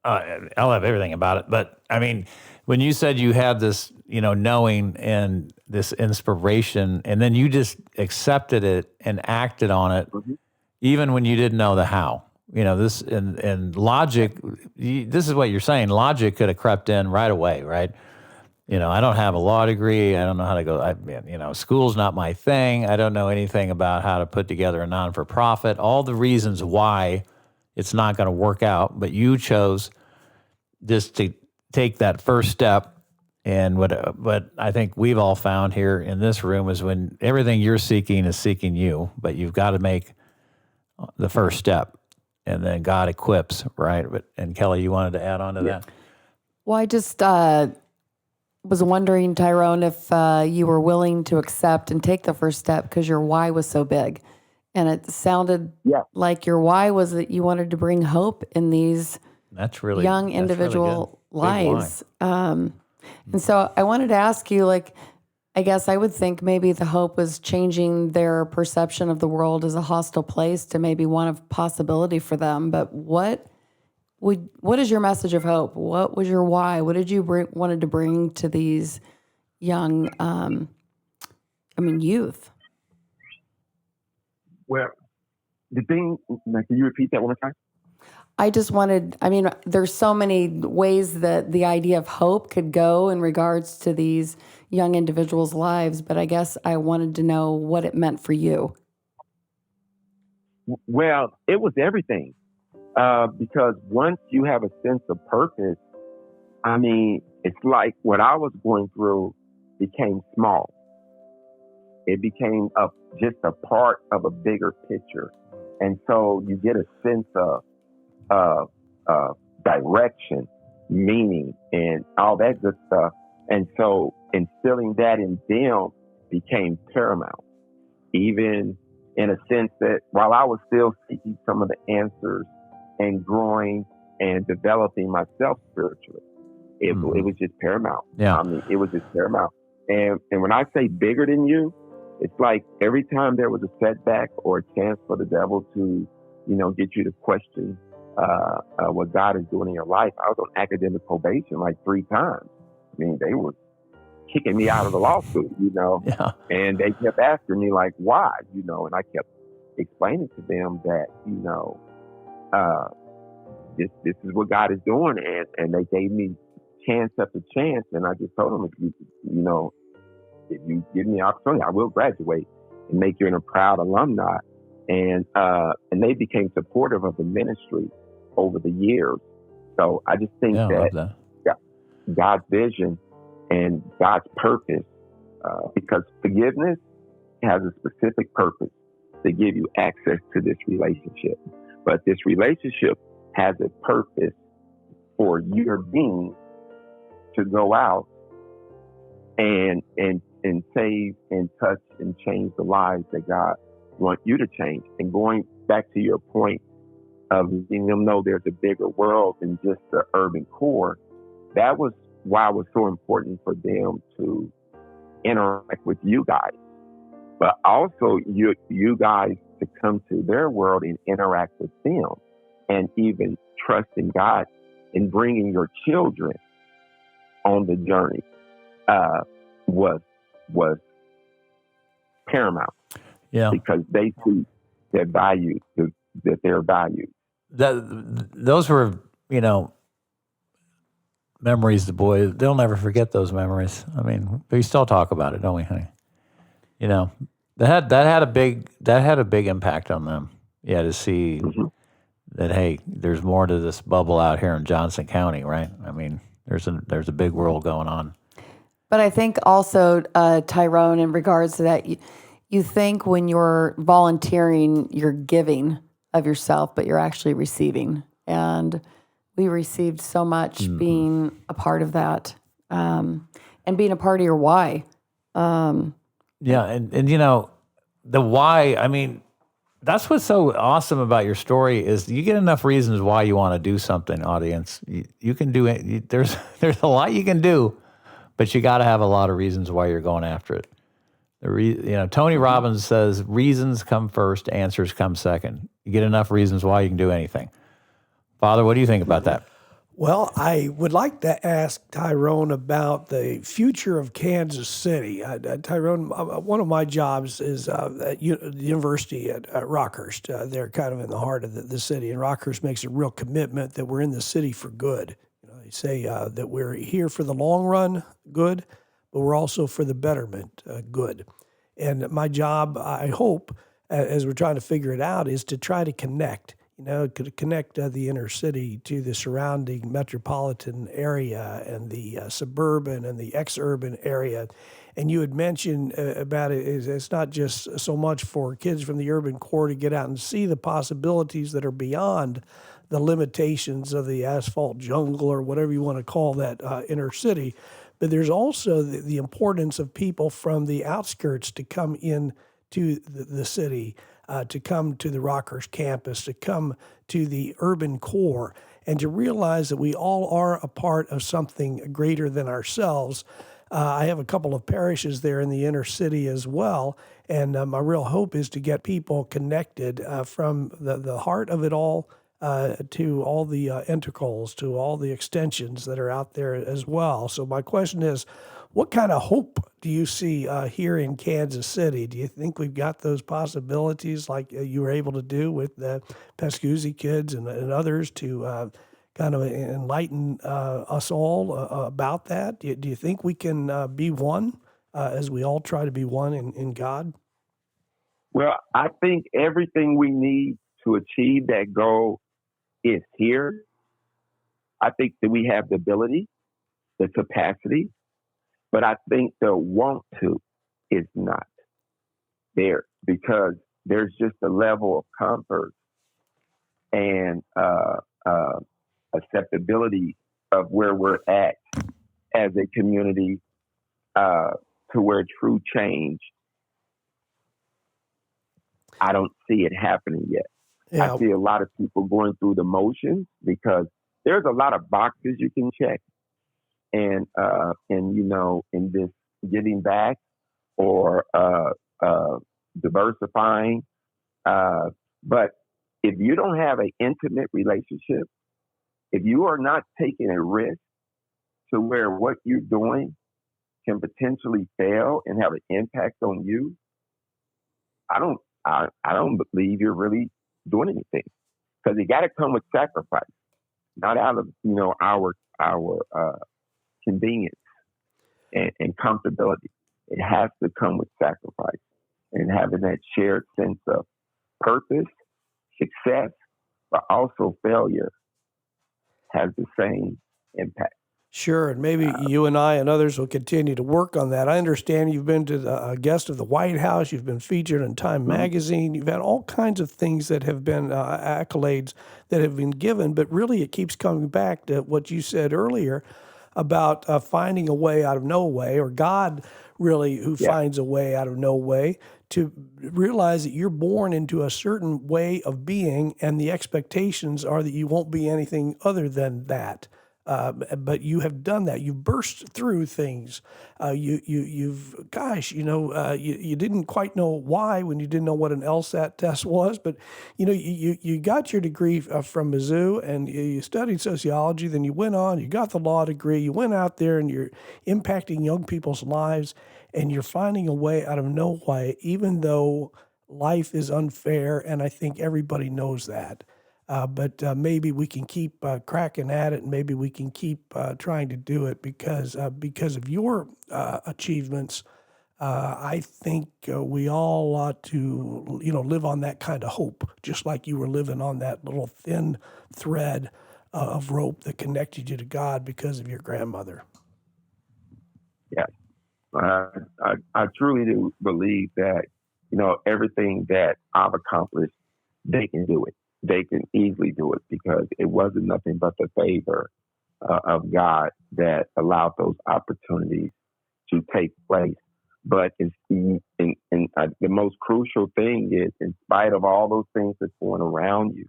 I love everything about it. But I mean, when you said you had this, knowing and this inspiration, and then you just accepted it and acted on it, Mm-hmm. even when you didn't know the how. This and logic. This is what you're saying. Logic could have crept in right away, right? I don't have a law degree. I don't know how to go. School's not my thing. I don't know anything about how to put together a non-for-profit. All the reasons why it's not going to work out, but you chose just to take that first step. And what I think we've all found here in this room is when everything you're seeking is seeking you, but you've got to make the first step, and then God equips, right? And Kelly, you wanted to add on to that? Well, I just was wondering, Tyrone, if you were willing to accept and take the first step because your why was so big. And it sounded like your why was that you wanted to bring hope in these young individual lives. And so I wanted to ask you, I guess I would think maybe the hope was changing their perception of the world as a hostile place to maybe one of possibility for them. But what is your message of hope? What was your why? What did you wanted to bring to these young, youth? Well, the thing, can you repeat that one more time? I just wanted, there's so many ways that the idea of hope could go in regards to these young individuals' lives, but I guess I wanted to know what it meant for you. Well, it was everything. Because once you have a sense of purpose, it's like what I was going through became small. It became just a part of a bigger picture. And so you get a sense of direction, meaning, and all that good stuff. And so instilling that in them became paramount, even in a sense that while I was still seeking some of the answers and growing and developing myself spiritually, it was just paramount. Yeah. It was just paramount. And when I say bigger than you, it's like every time there was a setback or a chance for the devil to, get you to question what God is doing in your life. I was on academic probation like 3 times. They were kicking me out of the law school, Yeah. and they kept asking me like, why, and I kept explaining to them that, this is what God is doing. And they gave me chance after chance. And I just told them, if you give me an opportunity, I will graduate and make you a proud alumni. And they became supportive of the ministry over the years. So I just think that God's vision and God's purpose, because forgiveness has a specific purpose to give you access to this relationship. But this relationship has a purpose for your being to go out and save and touch and change the lives that God wants you to change. And going back to your point of letting them know there's a bigger world than just the urban core, that was why it was so important for them to interact with you guys, but also you guys to come to their world and interact with them. and even trusting God in bringing your children on the journey was paramount Yeah. because they see their values, that they're valued. Those were, memories. The boys, they'll never forget those memories. I mean, we still talk about it, don't we, honey? That had a big impact on them. Yeah, to see that, hey, there's more to this bubble out here in Johnson County, right? I mean, there's a big world going on. But I think also, Tyrone, in regards to that, you think when you're volunteering, you're giving of yourself, but you're actually receiving. And we received so much being a part of that, and being a part of your why. Yeah, and the why. I mean, that's what's so awesome about your story is you get enough reasons why you want to do something. Audience, you can do it. There's a lot you can do, but you got to have a lot of reasons why you're going after it. Tony Robbins says reasons come first, answers come second. You get enough reasons why you can do anything. Father, what do you think about that? Well, I would like to ask Tyrone about the future of Kansas City. Tyrone, one of my jobs is at the university at Rockhurst. They're kind of in the heart of the city, and Rockhurst makes a real commitment that we're in the city for good. They say that we're here for the long run, good, but we're also for the betterment, good. And my job, I hope, as we're trying to figure it out, is to try to connect. To connect the inner city to the surrounding metropolitan area and the suburban and the ex-urban area. And you had mentioned about it, it's not just so much for kids from the urban core to get out and see the possibilities that are beyond the limitations of the asphalt jungle or whatever you want to call that inner city. But there's also the importance of people from the outskirts to come in to the city, to come to the Rockhurst campus, to come to the urban core, and to realize that we all are a part of something greater than ourselves. I have a couple of parishes there in the inner city as well, and my real hope is to get people connected from the heart of it all to all the integrals, to all the extensions that are out there as well. So my question is, what kind of hope do you see here in Kansas City? Do you think we've got those possibilities like you were able to do with the Pascuzzi kids and others to kind of enlighten us all about that? Do you think we can be one as we all try to be one in God? Well, I think everything we need to achieve that goal is here. I think that we have the ability, the capacity, but I think the want to is not there because there's just a level of comfort and acceptability of where we're at as a community to where true change, I don't see it happening yet. Yeah. I see a lot of people going through the motions because there's a lot of boxes you can check. And in this giving back or diversifying. But if you don't have an intimate relationship, if you are not taking a risk to where what you're doing can potentially fail and have an impact on you, I don't believe you're really doing anything because it got to come with sacrifice, not out of our convenience and comfortability. It has to come with sacrifice and having that shared sense of purpose, success, but also failure has the same impact. Sure, and maybe you and I and others will continue to work on that. I understand you've been to a guest of the White House, you've been featured in Time magazine, you've had all kinds of things that have been accolades that have been given, but really it keeps coming back to what you said earlier about finding a way out of no way, or God really who finds a way out of no way, to realize that you're born into a certain way of being and the expectations are that you won't be anything other than that. But you have done that. You've burst through things. You didn't quite know why when you didn't know what an LSAT test was, but you got your degree from Mizzou and you studied sociology. Then you went on, you got the law degree. You went out there and you're impacting young people's lives, and you're finding a way out of no way, even though life is unfair, and I think everybody knows that. But maybe we can keep cracking at it, and maybe we can keep trying to do it because of your achievements. I think we all ought to, live on that kind of hope, just like you were living on that little thin thread of rope that connected you to God because of your grandmother. Yeah. I truly do believe that, everything that I've accomplished, they can do it. They can easily do it because it wasn't nothing but the favor of God that allowed those opportunities to take place. But the most crucial thing is, in spite of all those things that's going around you,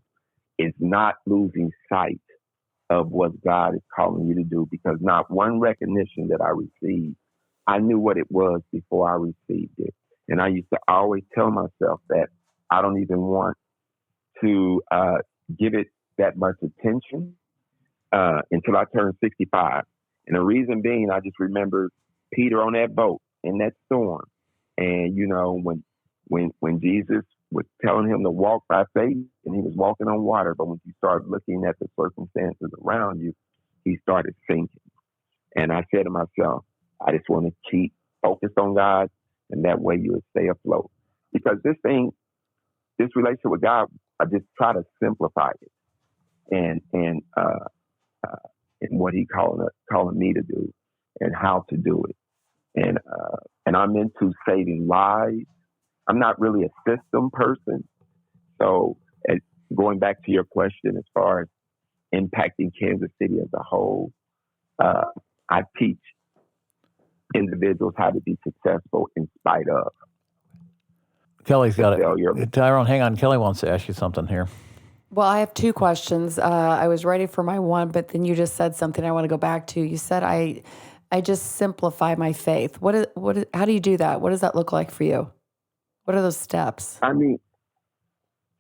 is not losing sight of what God is calling you to do, because not one recognition that I received, I knew what it was before I received it. And I used to always tell myself that I don't even want to give it that much attention until I turned 65. And the reason being, I just remember Peter on that boat in that storm. And, when Jesus was telling him to walk by faith, and he was walking on water, but when you start looking at the circumstances around you, he started sinking. And I said to myself, I just want to keep focused on God, and that way you'll stay afloat. Because this relationship with God, I just try to simplify it, and what He calling me to do, and how to do it, and I'm into saving lives. I'm not really a system person, so going back to your question, as far as impacting Kansas City as a whole, I teach individuals how to be successful in spite of. Kelly's got it. Tyrone, hang on. Kelly wants to ask you something here. Well, I have two questions. I was ready for my one, but then you just said something I want to go back to. You said I just simplify my faith. How do you do that? What does that look like for you? What are those steps? I mean,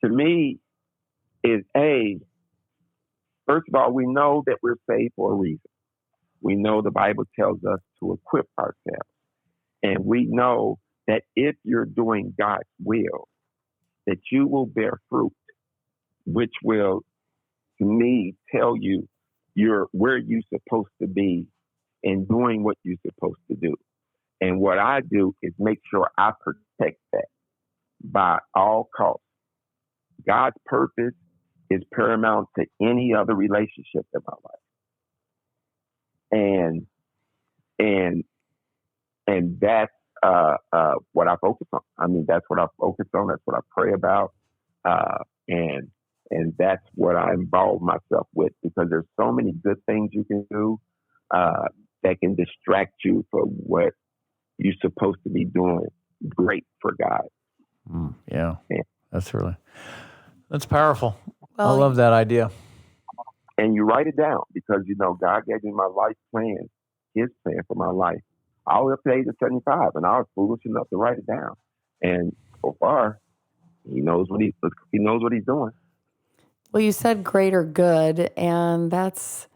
to me, first of all, we know that we're saved for a reason. We know the Bible tells us to equip ourselves. And we know that if you're doing God's will, that you will bear fruit, which will, to me, tell you where you're supposed to be and doing what you're supposed to do. And what I do is make sure I protect that by all costs. God's purpose is paramount to any other relationship in my life. And that's what I focus on. I mean, that's what I focus on. That's what I pray about. And that's what I involve myself with, because there's so many good things you can do that can distract you from what you're supposed to be doing great for God. Yeah. That's powerful. Well, I love that idea. And you write it down, because, God gave me my life plan, His plan for my life, all the way up to the age of 75. And I was foolish enough to write it down. And so far, He knows what He's doing. Well, you said greater good, and that's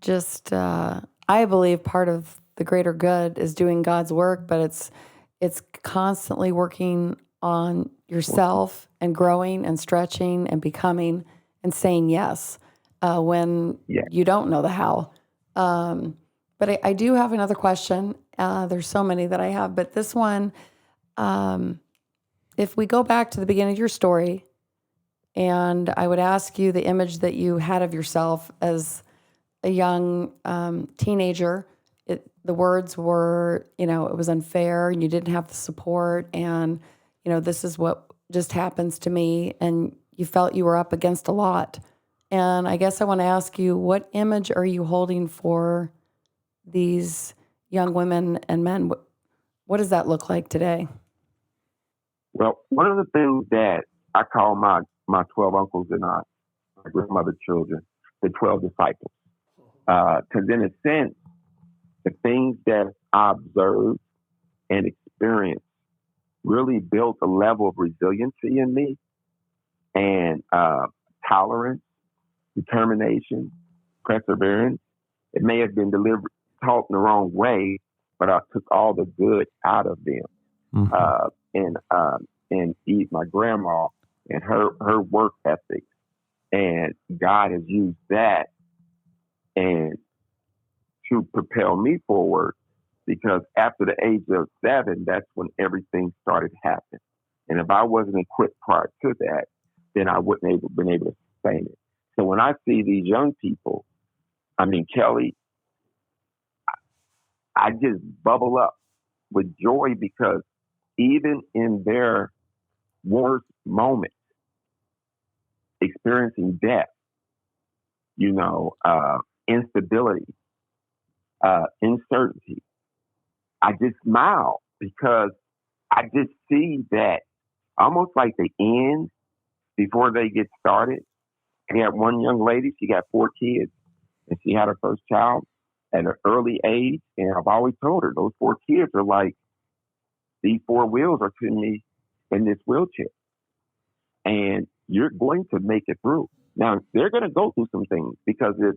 just, I believe part of the greater good is doing God's work, but it's constantly working on yourself and growing and stretching and becoming and saying yes when you don't know the how. But I do have another question. There's so many that I have, but this one, if we go back to the beginning of your story, and I would ask you the image that you had of yourself as a young teenager. The words were, it was unfair, and you didn't have the support, and, this is what just happens to me, and you felt you were up against a lot. And I guess I want to ask you, what image are you holding for these young women and men? What does that look like today? Well, one of the things that I call my 12 uncles and my grandmother's children, the 12 disciples. Because in a sense, the things that I observed and experienced really built a level of resiliency in me and tolerance, determination, perseverance. It may have been taught in the wrong way, but I took all the good out of them. Mm-hmm. And my grandma and her work ethic, and God has used that and to propel me forward. Because after the age of 7, that's when everything started happening. And if I wasn't equipped prior to that, then I wouldn't have been able to sustain it. So when I see these young people, I mean, Kelly, I just bubble up with joy because even in their worst moments, experiencing death, instability, uncertainty, I just smile because I just see that almost like the end before they get started. I had one young lady, she got 4 kids, and she had her first child at an early age. And I've always told her those 4 kids are like, these 4 wheels are to me in this wheelchair. And you're going to make it through. Now, they're going to go through some things because if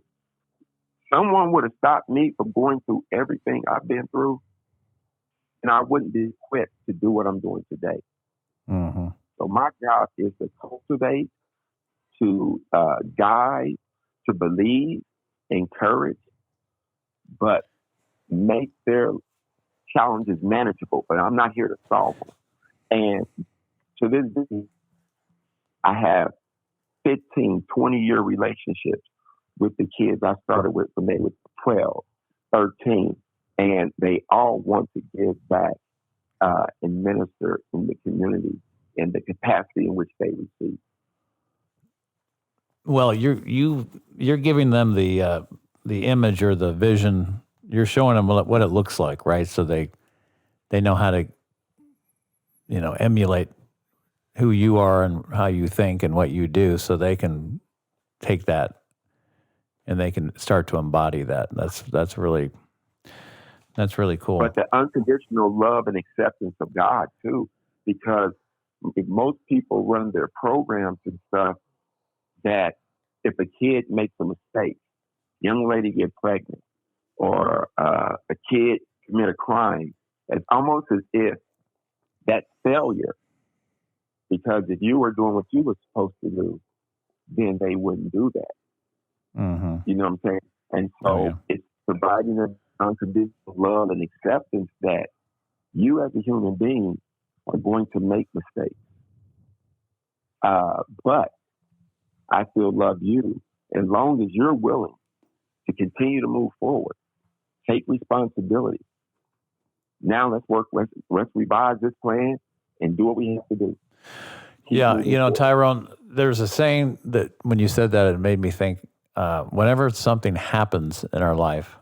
someone would have stopped me from going through everything I've been through, and I wouldn't be equipped to do what I'm doing today. Mm-hmm. So my job is to cultivate, to guide, to believe, encourage, but make their challenges manageable. But I'm not here to solve them. And to this day, I have 15, 20-year relationships with the kids I started with when they were 12, 13, and they all want to give back and minister in the community in the capacity in which they receive. Well, you're giving them the image or the vision. You're showing them what it looks like, right? So they know how to emulate who you are and how you think and what you do, so they can take that and they can start to embody that. That's really cool. But the unconditional love and acceptance of God too, because if most people run their programs and stuff that if a kid makes a mistake, young lady get pregnant, or a kid commit a crime, it's almost as if that's failure. Because if you were doing what you were supposed to do, then they wouldn't do that. Mm-hmm. You know what I'm saying? And so it's providing an unconditional love and acceptance that you as a human being are going to make mistakes. But I still love you as long as you're willing to continue to move forward, take responsibility. Now let's revise this plan and do what we have to do. Keep moving forward. Tyrone, there's a saying that when you said that, it made me think, whenever something happens in our life,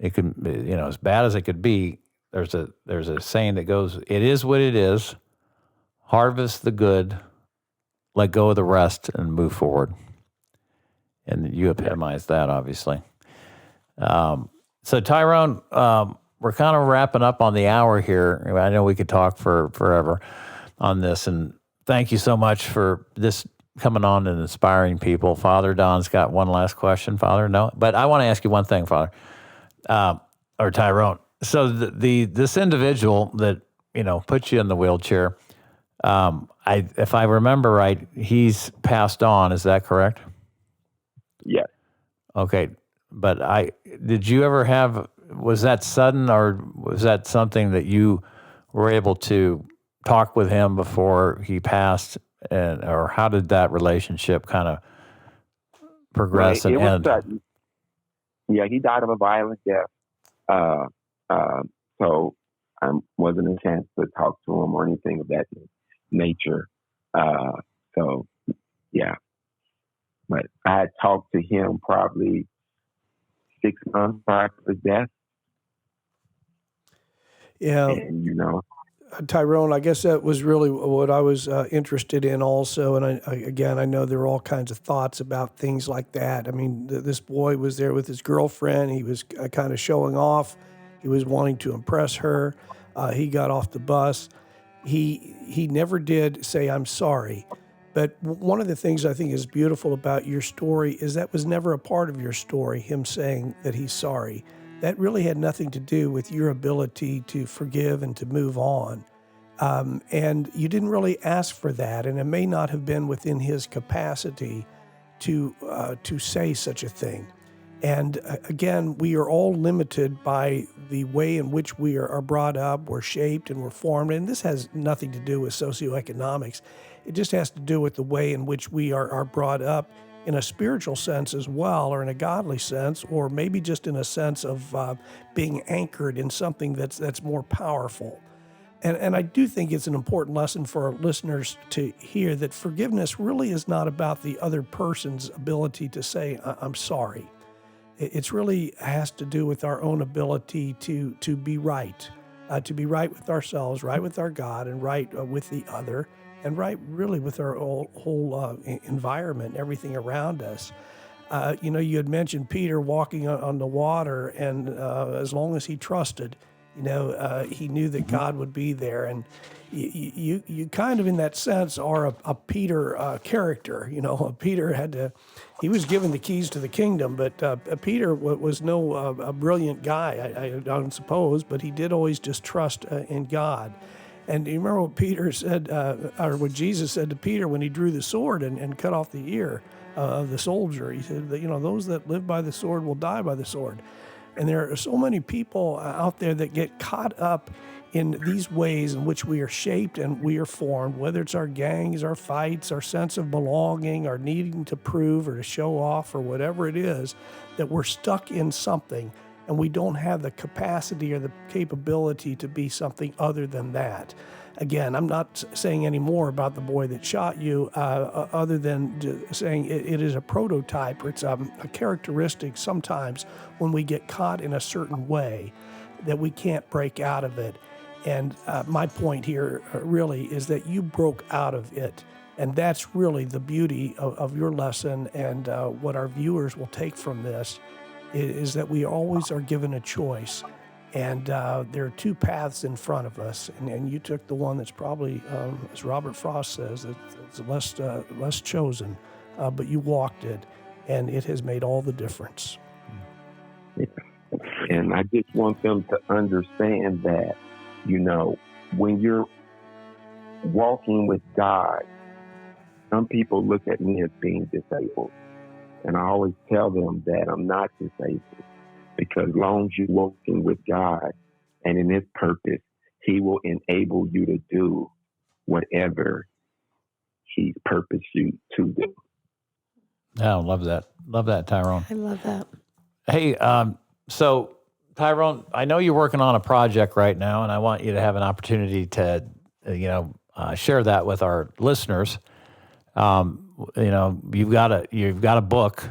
it can, as bad as it could be, there's a saying that goes, it is what it is, harvest the good, let go of the rest, and move forward. And you epitomize that, obviously. So Tyrone, we're kind of wrapping up on the hour here. I know we could talk for forever on this, and thank you so much for this coming on and inspiring people. Father Don's got one last question, Father. No, but I want to ask you one thing, Father, or Tyrone. So this individual that put you in the wheelchair, if I remember right, he's passed on. Is that correct? Yes. Okay, but did you ever was that sudden, or was that something that you were able to talk with him before he passed, or how did that relationship kind of progress and end? Sudden. Yeah, he died of a violent death. So I wasn't a chance to talk to him or anything of that nature. So yeah, but I had talked to him probably 6 months prior to his death. Yeah. And Tyrone, I guess that was really what I was interested in also. And I know there were all kinds of thoughts about things like that. I mean, this boy was there with his girlfriend. He was kind of showing off. He was wanting to impress her. He got off the bus. He never did say, "I'm sorry." But one of the things I think is beautiful about your story is that was never a part of your story, him saying that he's sorry. That really had nothing to do with your ability to forgive and to move on. And you didn't really ask for that, and it may not have been within his capacity to say such a thing. And again, we are all limited by the way in which we are brought up, we're shaped, and we're formed. And this has nothing to do with socioeconomics. It just has to do with the way in which we are brought up in a spiritual sense as well, or in a godly sense, or maybe just in a sense of being anchored in something that's more powerful. And I do think it's an important lesson for our listeners to hear that forgiveness really is not about the other person's ability to say, "I'm sorry." It's really has to do with our own ability to be right with ourselves, right with our God, and right with the other, and right really with our whole environment, everything around us. You had mentioned Peter walking on the water, and as long as he trusted, he knew that God would be there. And you kind of, in that sense, are a Peter character. Peter he was given the keys to the kingdom, but Peter was no a brilliant guy, I don't suppose, but he did always just trust in God. And you remember what Peter said, or what Jesus said to Peter when he drew the sword and cut off the ear of the soldier. He said that, those that live by the sword will die by the sword. And there are so many people out there that get caught up in these ways in which we are shaped and we are formed, whether it's our gangs, our fights, our sense of belonging, our needing to prove or to show off or whatever it is, that we're stuck in something and we don't have the capacity or the capability to be something other than that. Again, I'm not saying any more about the boy that shot you, other than saying it is a prototype, or it's a characteristic sometimes when we get caught in a certain way that we can't break out of it. And my point here really is that you broke out of it. And that's really the beauty of your lesson, and what our viewers will take from this is that we always are given a choice. And there are two paths in front of us, and you took the one that's probably, as Robert Frost says, it's less chosen, but you walked it, and it has made all the difference. And I just want them to understand that, when you're walking with God, some people look at me as being disabled. And I always tell them that I'm not disabled, because as long as you're walking with God and in His purpose, He will enable you to do whatever He's purposed you to do. Oh, love that. Love that, Tyrone. I love that. Hey, so Tyrone, I know you're working on a project right now, and I want you to have an opportunity to, share that with our listeners. You've got a book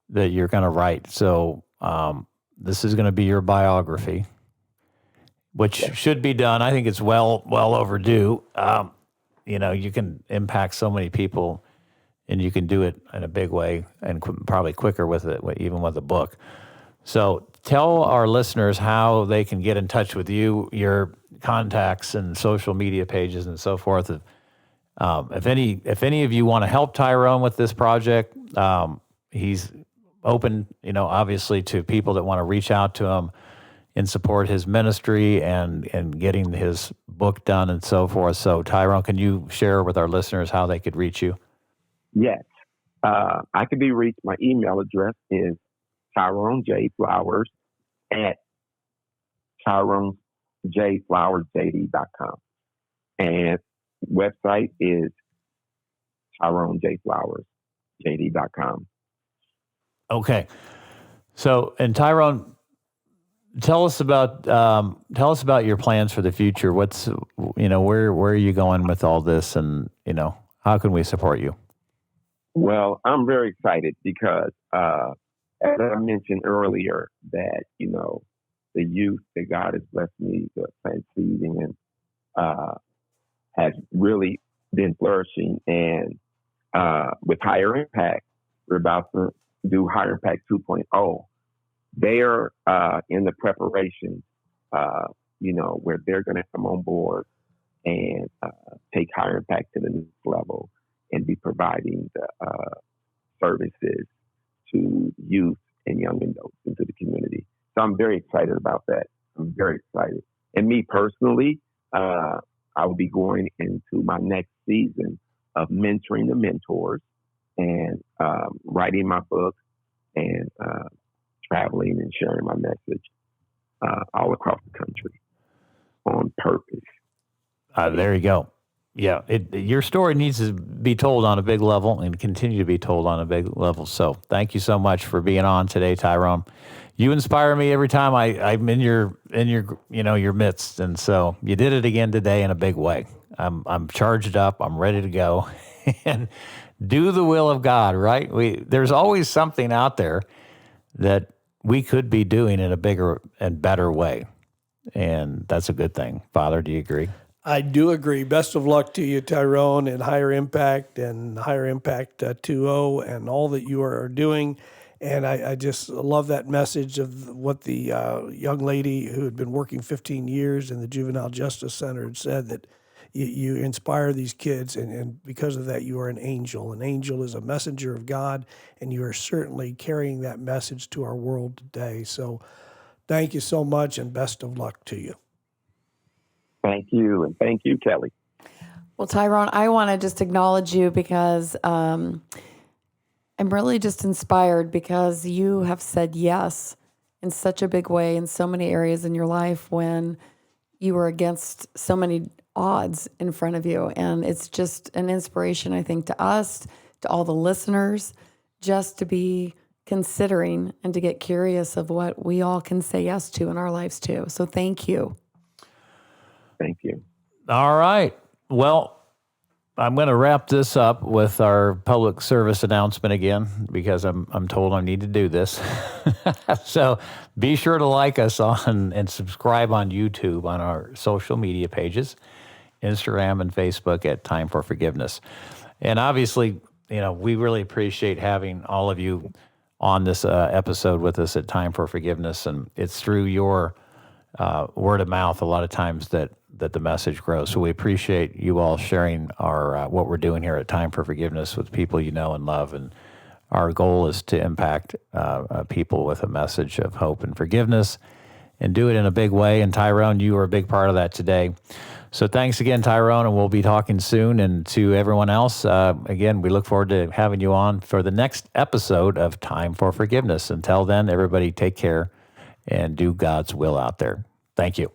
that you're going to write. So this is going to be your biography, which should be done. I think it's well overdue. You can impact so many people, and you can do it in a big way, and probably quicker with it, even with a book. So tell our listeners how they can get in touch with you, your contacts and social media pages and so forth. If any of you want to help Tyrone with this project, he's open, obviously, to people that want to reach out to him and support his ministry and getting his book done and so forth. So Tyrone, can you share with our listeners how they could reach you? Yes. I can be reached. My email address is Tyrone J. Flowers at TyroneJFlowersJD.com. And website is TyroneJFlowersJD.com. Okay. So, and Tyrone, tell us about your plans for the future. What's, where are you going with all this, and, how can we support you? Well, I'm very excited because, as I mentioned earlier, that, the youth that God has blessed me to plant seeds in, has really been flourishing. And with Higher Impact, we're about to do Higher Impact 2.0. They're in the preparation, where they're going to come on board and take Higher Impact to the next level and be providing the services to youth and young adults into the community. So I'm very excited about that. I'm very excited. And me personally, I will be going into my next season of mentoring the mentors and writing my book and traveling and sharing my message all across the country on purpose. There you go. Yeah, your story needs to be told on a big level and continue to be told on a big level. So thank you so much for being on today, Tyrone. You inspire me every time I'm in your your midst, and so you did it again today in a big way. I'm charged up. I'm ready to go and do the will of God. Right? There's always something out there that we could be doing in a bigger and better way, and that's a good thing. Father, do you agree? I do agree. Best of luck to you, Tyrone, and Higher Impact 2.0 and all that you are doing. And I just love that message of what the young lady who had been working 15 years in the Juvenile Justice Center had said, that you inspire these kids, and because of that, you are an angel. An angel is a messenger of God, and you are certainly carrying that message to our world today. So thank you so much, and best of luck to you. Thank you, and thank you, Kelly. Well, Tyrone, I want to just acknowledge you because I'm really just inspired because you have said yes in such a big way in so many areas in your life when you were against so many odds in front of you. And it's just an inspiration, I think, to us, to all the listeners, just to be considering and to get curious of what we all can say yes to in our lives too. So thank you. Thank you. All right. Well, I'm going to wrap this up with our public service announcement again because I'm told I need to do this. So be sure to like us on and subscribe on YouTube on our social media pages, Instagram and Facebook at Time for Forgiveness. And obviously, we really appreciate having all of you on this episode with us at Time for Forgiveness. And it's through your word of mouth a lot of times that the message grows. So we appreciate you all sharing our what we're doing here at Time for Forgiveness with people you know and love. And our goal is to impact people with a message of hope and forgiveness and do it in a big way. And Tyrone, you are a big part of that today. So thanks again, Tyrone, and we'll be talking soon. And to everyone else, again, we look forward to having you on for the next episode of Time for Forgiveness. Until then, everybody take care and do God's will out there. Thank you.